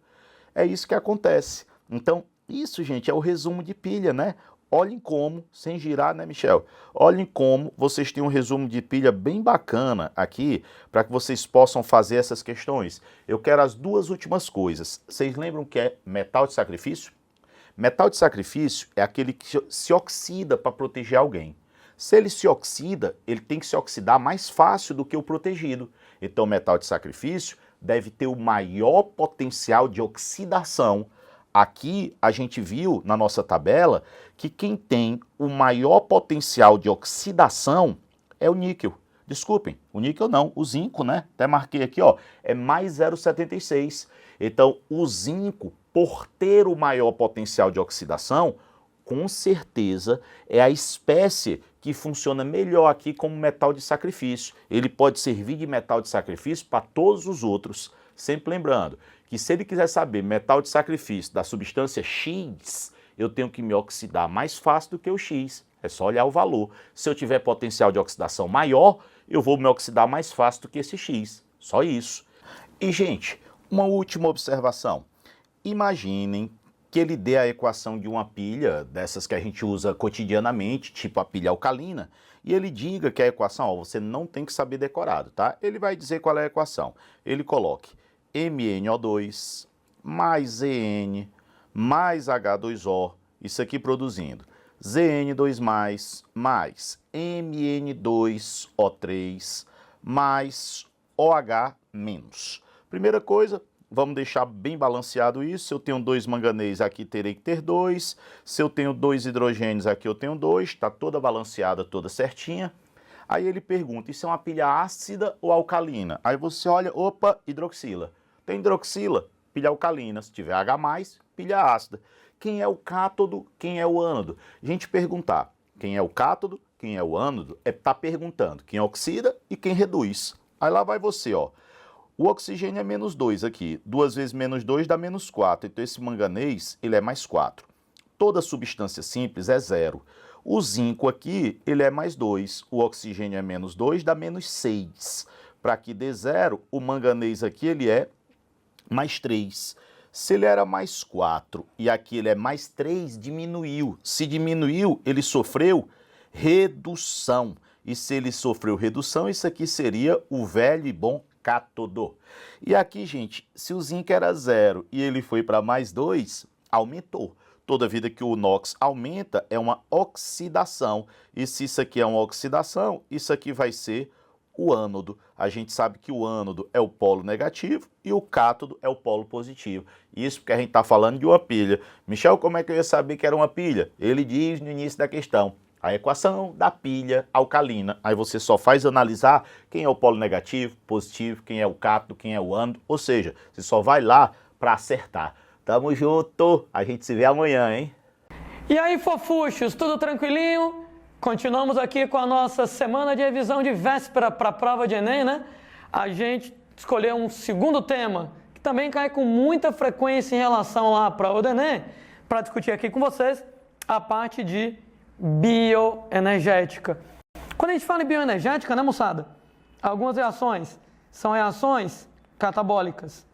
É isso que acontece. Então, isso, gente, é o resumo de pilha, né? Olhem como, sem girar, né, Michel? Olhem como vocês têm um resumo de pilha bem bacana aqui, para que vocês possam fazer essas questões. Eu quero as duas últimas coisas. Vocês lembram que é metal de sacrifício? Metal de sacrifício é aquele que se oxida para proteger alguém. Se ele se oxida, ele tem que se oxidar mais fácil do que o protegido. Então, metal de sacrifício deve ter o maior potencial de oxidação. Aqui a gente viu na nossa tabela que quem tem o maior potencial de oxidação é o níquel. Desculpem, o níquel não, o zinco, né? Até marquei aqui, ó, é mais 0,76. Então, o zinco, por ter o maior potencial de oxidação, com certeza é a espécie que funciona melhor aqui como metal de sacrifício. Ele pode servir de metal de sacrifício para todos os outros. Sempre lembrando que se ele quiser saber metal de sacrifício da substância X, eu tenho que me oxidar mais fácil do que o X. É só olhar o valor. Se eu tiver potencial de oxidação maior, eu vou me oxidar mais fácil do que esse X. Só isso. E, gente, uma última observação. Imaginem que ele dê a equação de uma pilha, dessas que a gente usa cotidianamente, tipo a pilha alcalina, e ele diga que a equação, ó, você não tem que saber decorado, tá? Ele vai dizer qual é a equação. Ele coloque MnO2 mais Zn mais H2O, isso aqui produzindo Zn2+, mais Mn2O3 mais OH-. Primeira coisa, vamos deixar bem balanceado isso. Se eu tenho 2 manganês, aqui terei que ter 2. Se eu tenho 2 hidrogênios, aqui eu tenho 2. Está toda balanceada, toda certinha. Aí ele pergunta, isso é uma pilha ácida ou alcalina? Aí você olha, opa, hidroxila. Tem hidroxila, pilha alcalina. Se tiver H+, pilha ácida. Quem é o cátodo, quem é o ânodo? A gente perguntar quem é o cátodo, quem é o ânodo, é estar perguntando quem oxida e quem reduz. Aí lá vai você, ó. O oxigênio é menos 2 aqui. 2 vezes menos 2 dá menos 4. Então esse manganês, ele é mais 4. Toda substância simples é 0. O zinco aqui, ele é mais 2. O oxigênio é menos 2, dá menos 6. Para que dê 0, o manganês aqui, ele é mais 3. Se ele era mais 4 e aqui ele é mais 3, diminuiu. Se diminuiu, ele sofreu redução. E se ele sofreu redução, isso aqui seria o velho e bom cátodo. E aqui, gente, se o zinco era 0 e ele foi para mais 2, aumentou. Toda vida que o NOx aumenta é uma oxidação. E se isso aqui é uma oxidação, isso aqui vai ser o ânodo. A gente sabe que o ânodo é o polo negativo e o cátodo é o polo positivo. Isso porque a gente está falando de uma pilha. Michel, como é que eu ia saber que era uma pilha? Ele diz no início da questão, a equação da pilha alcalina. Aí você só faz analisar quem é o polo negativo, positivo, quem é o cátodo, quem é o ânodo. Ou seja, você só vai lá para acertar. Tamo junto, a gente se vê amanhã, hein? E aí, fofuchos, tudo tranquilinho? Continuamos aqui com a nossa semana de revisão de véspera para a prova de Enem, né? A gente escolheu um segundo tema, que também cai com muita frequência em relação lá para o Enem, para discutir aqui com vocês a parte de bioenergética. Quando a gente fala em bioenergética, né, moçada? Algumas reações são reações catabólicas.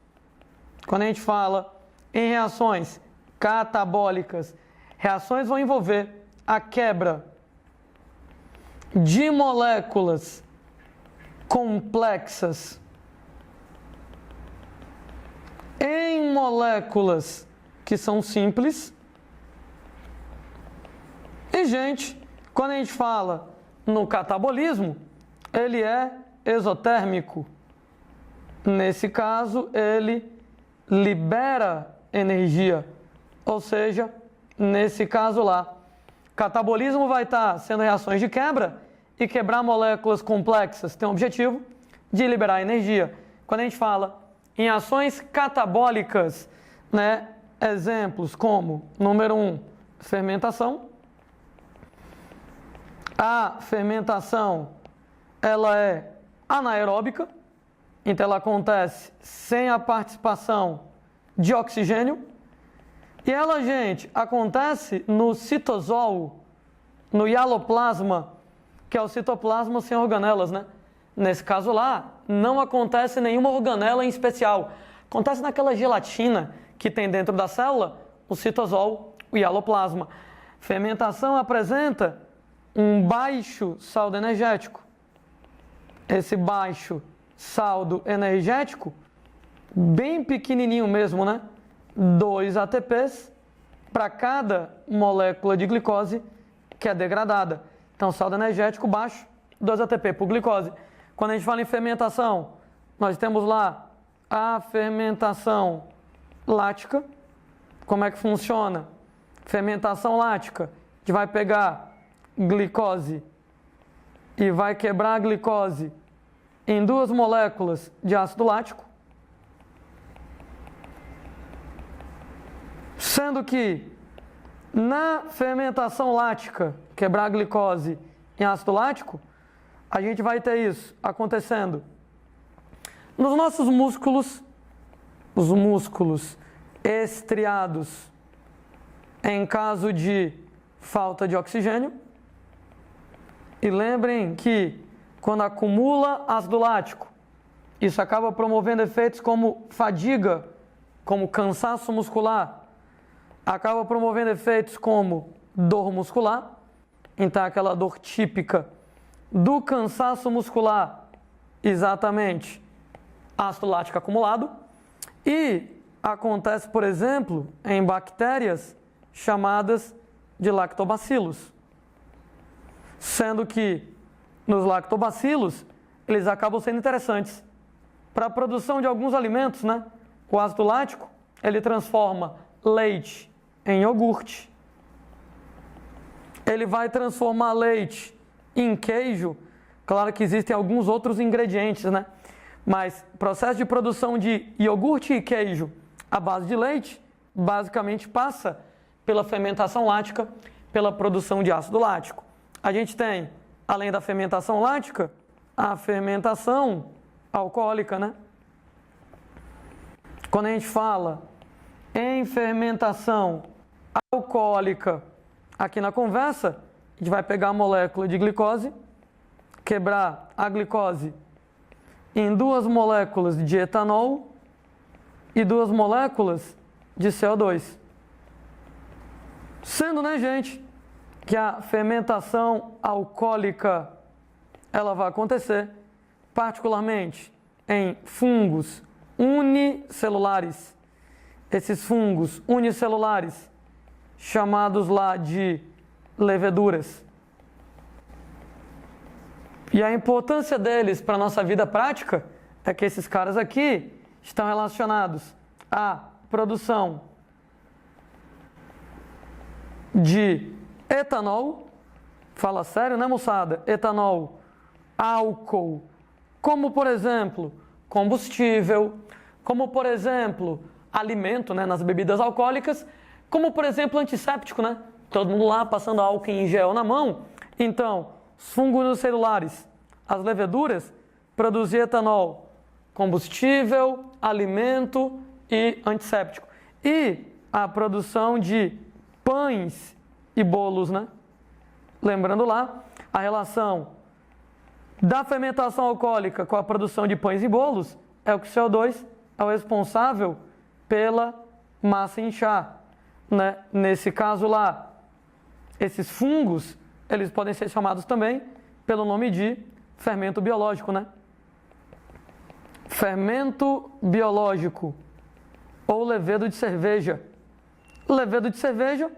Quando a gente fala em reações catabólicas, reações vão envolver a quebra de moléculas complexas em moléculas que são simples. E, gente, quando a gente fala no catabolismo, ele é exotérmico. Nesse caso, ele libera energia, ou seja, nesse caso lá, catabolismo vai estar sendo reações de quebra e quebrar moléculas complexas tem o objetivo de liberar energia. Quando a gente fala em ações catabólicas, né, exemplos como, número 1, fermentação. A fermentação, ela é anaeróbica, então ela acontece sem a participação de oxigênio. E ela, gente, acontece no citosol, no hialoplasma, que é o citoplasma sem organelas, né? Nesse caso lá, não acontece nenhuma organela em especial. Acontece naquela gelatina que tem dentro da célula, o citosol, o hialoplasma. Fermentação apresenta um baixo saldo energético. Esse baixo saldo energético, bem pequenininho mesmo, né? 2 ATPs para cada molécula de glicose que é degradada. Então, saldo energético baixo, 2 ATP por glicose. Quando a gente fala em fermentação, nós temos lá a fermentação lática. Como é que funciona? Fermentação lática, a gente vai pegar glicose e vai quebrar a glicose em 2 moléculas de ácido lático. Sendo que na fermentação lática, quebrar a glicose em ácido lático, a gente vai ter isso acontecendo nos nossos músculos, os músculos estriados em caso de falta de oxigênio. E lembrem que quando acumula ácido lático, isso acaba promovendo efeitos como fadiga, como cansaço muscular, acaba promovendo efeitos como dor muscular, então aquela dor típica do cansaço muscular, exatamente, ácido lático acumulado, e acontece, por exemplo, em bactérias chamadas de lactobacilos, sendo que nos lactobacilos eles acabam sendo interessantes para a produção de alguns alimentos, né? O ácido lático, ele transforma leite em iogurte. Ele vai transformar leite em queijo. Claro que existem alguns outros ingredientes, né? Mas o processo de produção de iogurte e queijo à base de leite basicamente passa pela fermentação lática, pela produção de ácido lático. A gente tem, além da fermentação lática, a fermentação alcoólica, né? Quando a gente fala em fermentação alcoólica, aqui na conversa, a gente vai pegar a molécula de glicose, quebrar a glicose em 2 moléculas de etanol e 2 moléculas de CO2. Sendo, né, gente, que a fermentação alcoólica, ela vai acontecer particularmente em fungos unicelulares. Esses fungos unicelulares, chamados lá de leveduras. E a importância deles para a nossa vida prática é que esses caras aqui estão relacionados à produção de etanol, fala sério, né, moçada? Etanol, álcool, como por exemplo, combustível, como por exemplo, alimento, né, nas bebidas alcoólicas, como por exemplo, antisséptico, né? Todo mundo lá passando álcool em gel na mão. Então, os fungos celulares, as leveduras, produzir etanol, combustível, alimento e antisséptico. E a produção de pães e bolos, né? Lembrando lá, a relação da fermentação alcoólica com a produção de pães e bolos é o que o CO2 é o responsável pela massa inchar, né? Nesse caso lá, esses fungos, eles podem ser chamados também pelo nome de fermento biológico, né? Fermento biológico ou levedo de cerveja. Levedo de cerveja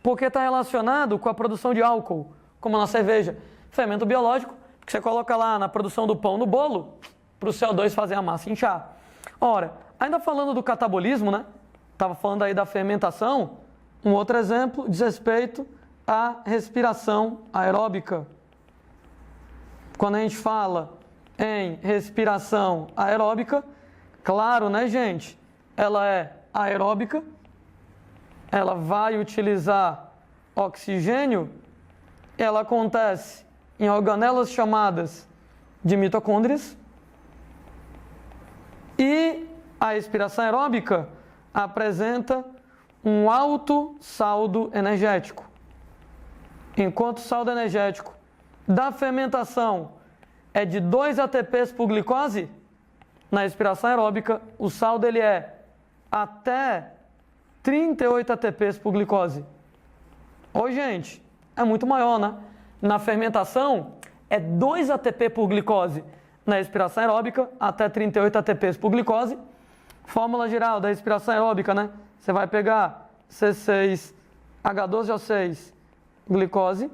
porque está relacionado com a produção de álcool, como na cerveja. Fermento biológico, que você coloca lá na produção do pão no bolo, para o CO2 fazer a massa inchar. Ora, ainda falando do catabolismo, né? Estava falando aí da fermentação. Um outro exemplo diz respeito à respiração aeróbica. Quando a gente fala em respiração aeróbica, claro, né, gente? Ela é aeróbica, ela vai utilizar oxigênio, ela acontece em organelas chamadas de mitocôndrias e a respiração aeróbica apresenta um alto saldo energético. Enquanto o saldo energético da fermentação é de 2 ATPs por glicose, na respiração aeróbica o saldo ele é até 38 ATPs por glicose. Ô, gente, é muito maior, né? Na fermentação é 2 ATP por glicose. Na respiração aeróbica, até 38 ATPs por glicose. Fórmula geral da respiração aeróbica, né? Você vai pegar C6H12O6, glicose,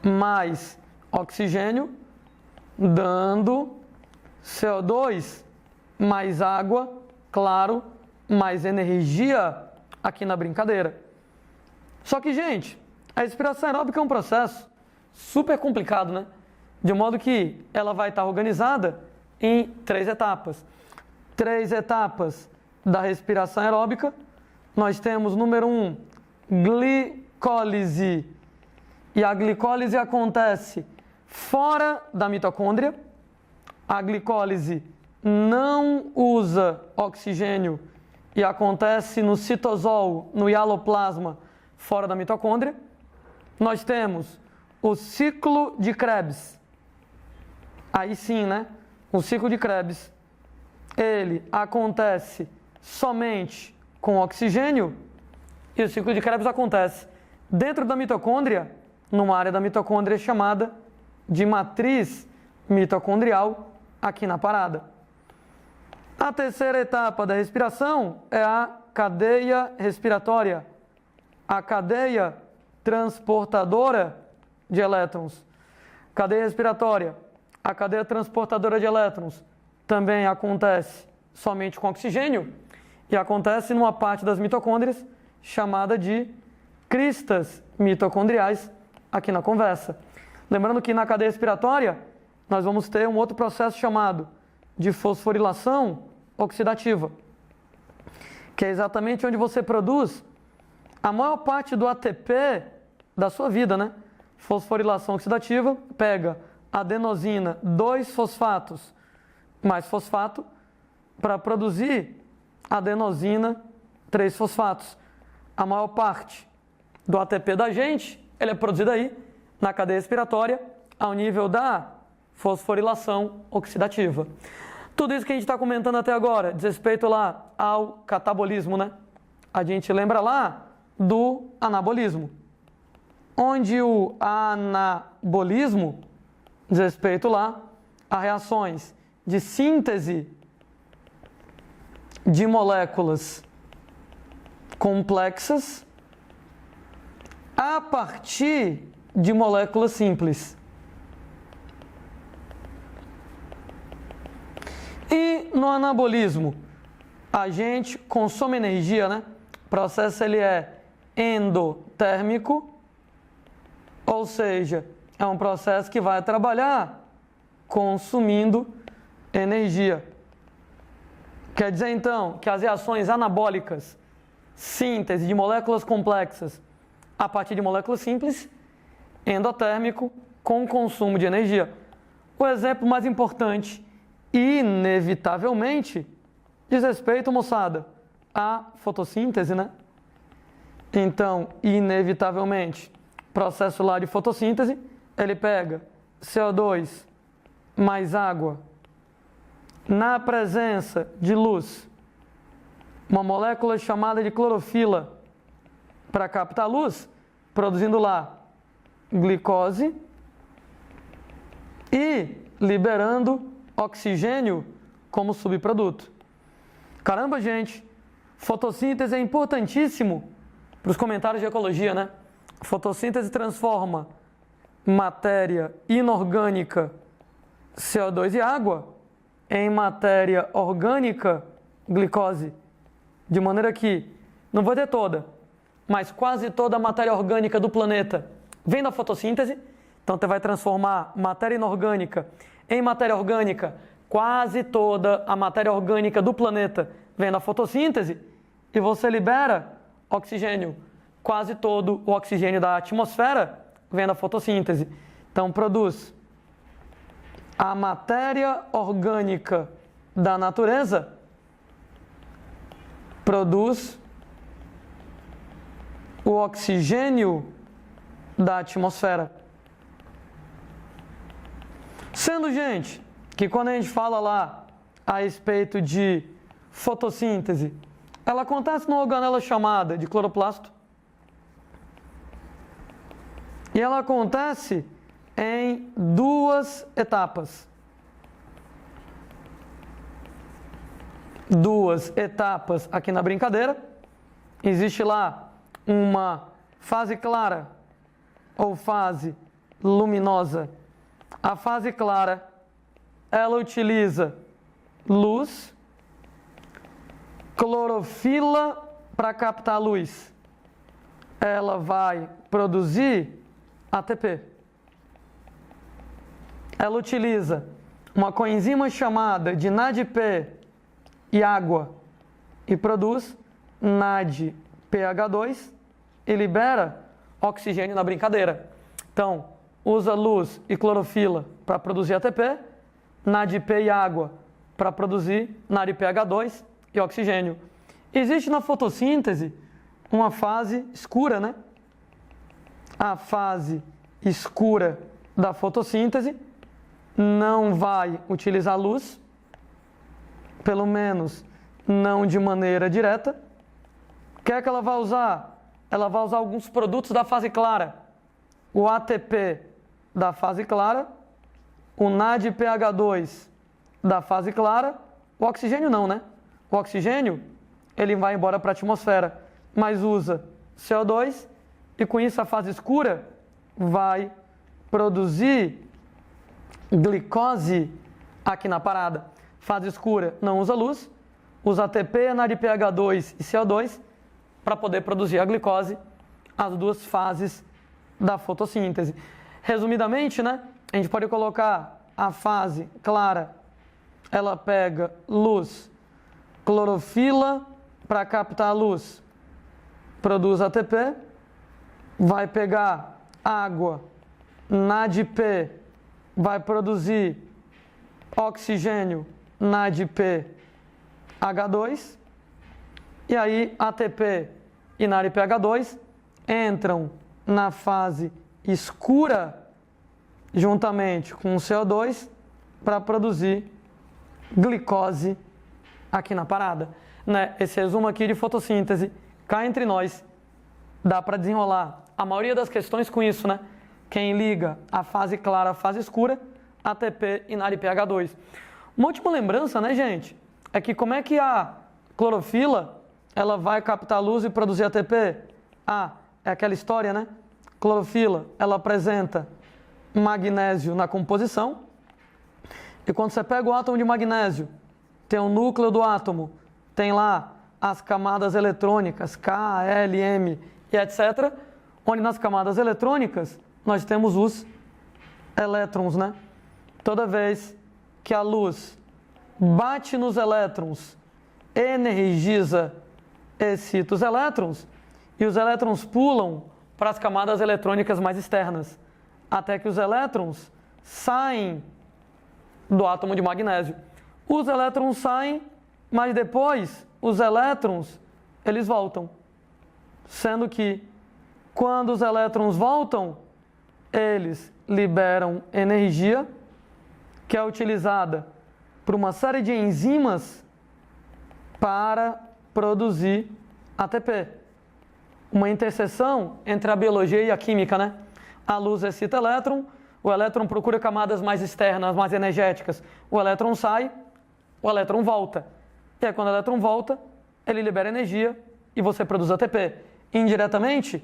mais oxigênio, dando CO2, mais água, claro, mais energia aqui na brincadeira. Só que, gente, a respiração aeróbica é um processo super complicado, né? De modo que ela vai estar organizada em 3 etapas. 3 etapas da respiração aeróbica. Nós temos, número 1, glicólise. E a glicólise acontece fora da mitocôndria. A glicólise não usa oxigênio e acontece no citosol, no hialoplasma, fora da mitocôndria. Nós temos o ciclo de Krebs. Aí sim, né? O ciclo de Krebs, ele acontece somente com oxigênio e o ciclo de Krebs acontece dentro da mitocôndria, numa área da mitocôndria chamada de matriz mitocondrial, aqui na parada. A terceira etapa da respiração é a cadeia respiratória, a cadeia transportadora de elétrons. Cadeia respiratória, a cadeia transportadora de elétrons também acontece somente com oxigênio e acontece numa parte das mitocôndrias chamada de cristas mitocondriais aqui na conversa. Lembrando que na cadeia respiratória nós vamos ter um outro processo chamado de fosforilação oxidativa, que é exatamente onde você produz a maior parte do ATP da sua vida, né? Fosforilação oxidativa pega adenosina, 2 fosfatos mais fosfato para produzir adenosina, 3 fosfatos. A maior parte do ATP da gente, ele é produzido aí na cadeia respiratória ao nível da fosforilação oxidativa. Tudo isso que a gente está comentando até agora diz respeito lá ao catabolismo, né? A gente lembra lá do anabolismo, onde o anabolismo diz respeito lá a reações de síntese de moléculas complexas a partir de moléculas simples. E no anabolismo, a gente consome energia, né? O processo ele é endotérmico, ou seja, é um processo que vai trabalhar consumindo energia. Quer dizer então que as reações anabólicas, síntese de moléculas complexas a partir de moléculas simples, endotérmico com consumo de energia. O exemplo mais importante, inevitavelmente, diz respeito, moçada, à fotossíntese, né? Então, inevitavelmente, processo lá de fotossíntese, ele pega CO2 mais água na presença de luz, uma molécula chamada de clorofila para captar luz, produzindo lá glicose e liberando oxigênio como subproduto. Caramba, gente, fotossíntese é importantíssimo para os comentários de ecologia, né? Fotossíntese transforma matéria inorgânica, CO2 e água, em matéria orgânica, glicose. De maneira que, não vou dizer toda, mas quase toda a matéria orgânica do planeta vem da fotossíntese. Então, você vai transformar matéria inorgânica em matéria orgânica. Quase toda a matéria orgânica do planeta vem da fotossíntese. E você libera oxigênio. Quase todo o oxigênio da atmosfera vem da fotossíntese. Então, produz a matéria orgânica da natureza, produz o oxigênio da atmosfera. Sendo, gente, que quando a gente fala lá a respeito de fotossíntese, ela acontece numa organela chamada de cloroplasto. E ela acontece em duas etapas. Duas etapas aqui na brincadeira. Existe lá uma fase clara ou fase luminosa. A fase clara, ela utiliza luz, clorofila para captar a luz. Ela vai produzir ATP. Ela utiliza uma coenzima chamada de NADP e água e produz NADPH2 e libera oxigênio na brincadeira. Então, usa luz e clorofila para produzir ATP, NADP e água para produzir NADPH2 e oxigênio. Existe na fotossíntese uma fase escura, né? A fase escura da fotossíntese não vai utilizar luz, pelo menos não de maneira direta. O que é que ela vai usar? Ela vai usar alguns produtos da fase clara. O ATP da fase clara, o NADPH2 da fase clara, o oxigênio não, né? O oxigênio, ele vai embora para a atmosfera, mas usa CO2 e com isso a fase escura vai produzir glicose aqui na parada. Fase escura não usa luz, usa ATP, NADPH2 e CO2 para poder produzir a glicose, as duas fases da fotossíntese. Resumidamente, né, a gente pode colocar a fase clara, ela pega luz, clorofila para captar a luz, produz ATP, vai pegar água, NADP, vai produzir oxigênio, NADPH2, e aí ATP e NADPH2 entram na fase escura juntamente com o CO2 para produzir glicose aqui na parada. Né? Esse resumo aqui de fotossíntese, cá entre nós, dá para desenrolar a maioria das questões com isso, né? Quem liga a fase clara à fase escura, ATP e NADPH2. Uma última lembrança, né, gente? É que como é que a clorofila ela vai captar luz e produzir ATP? Ah, é aquela história, né? Clorofila, ela apresenta magnésio na composição. E quando você pega o átomo de magnésio tem o núcleo do átomo, tem lá as camadas eletrônicas, K, L, M e etc., onde nas camadas eletrônicas nós temos os elétrons, né? Toda vez que a luz bate nos elétrons, energiza, excita os elétrons, e os elétrons pulam para as camadas eletrônicas mais externas, até que os elétrons saem do átomo de magnésio. Os elétrons saem, mas depois os elétrons, eles voltam. Sendo que, quando os elétrons voltam, eles liberam energia, que é utilizada por uma série de enzimas para produzir ATP. Uma interseção entre a biologia e a química, né? A luz excita o elétron procura camadas mais externas, mais energéticas. O elétron sai, o elétron volta. E aí, quando o elétron volta, ele libera energia e você produz ATP. Indiretamente,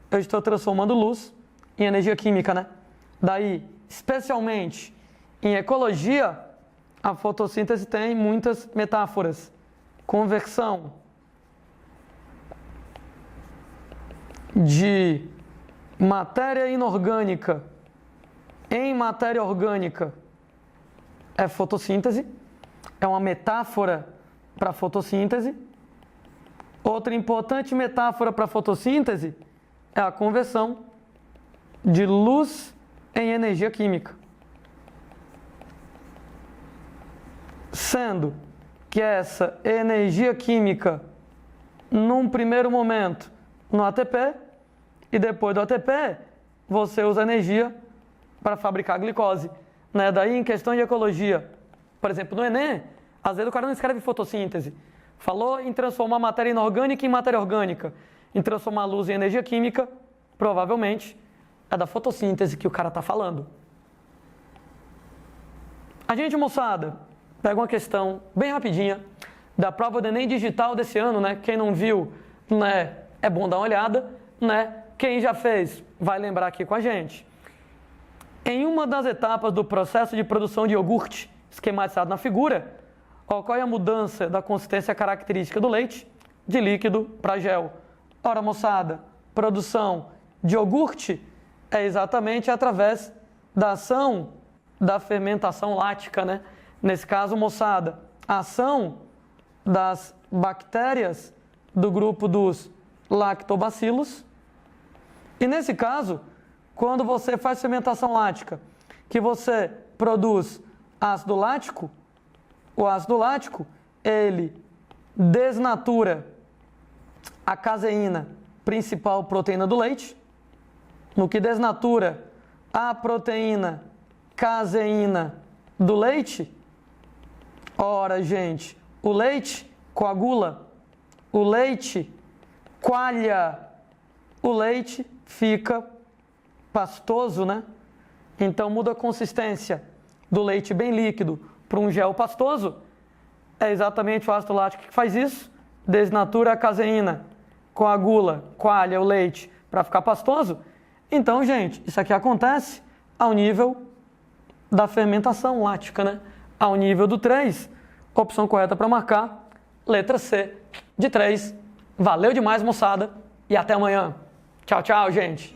eu estou transformando luz em energia química, né? Daí, especialmente em ecologia, a fotossíntese tem muitas metáforas. Conversão de matéria inorgânica em matéria orgânica é fotossíntese, é uma metáfora para fotossíntese. Outra importante metáfora para fotossíntese é a conversão de luz em energia química. Sendo que essa energia química, num primeiro momento, no ATP, e depois do ATP, você usa energia para fabricar glicose. Né? Daí, em questão de ecologia, por exemplo, no Enem, às vezes o cara não escreve fotossíntese. Falou em transformar matéria inorgânica em matéria orgânica. Em transformar luz em energia química, provavelmente é da fotossíntese que o cara está falando. A gente, moçada, pega uma questão bem rapidinha da prova do Enem digital desse ano, né? Quem não viu, né, é bom dar uma olhada, né? Quem já fez, vai lembrar aqui com a gente. Em uma das etapas do processo de produção de iogurte, esquematizado na figura, ocorre a mudança da consistência característica do leite de líquido para gel. Ora, moçada, produção de iogurte é exatamente através da ação da fermentação lática, né? Nesse caso, moçada, a ação das bactérias do grupo dos lactobacilos. E nesse caso, quando você faz fermentação lática, que você produz ácido lático, o ácido lático, ele desnatura a caseína, principal proteína do leite, no que desnatura a proteína caseína do leite. Ora, gente, o leite coagula, o leite coalha, o leite fica pastoso, né? Então muda a consistência do leite bem líquido para um gel pastoso. É exatamente o ácido lático que faz isso, desnatura a caseína, coagula, coalha o leite para ficar pastoso. Então, gente, isso aqui acontece ao nível da fermentação lática, né? Ao nível do 3, opção correta para marcar, letra C de 3. Valeu demais, moçada, e até amanhã. Tchau, tchau, gente.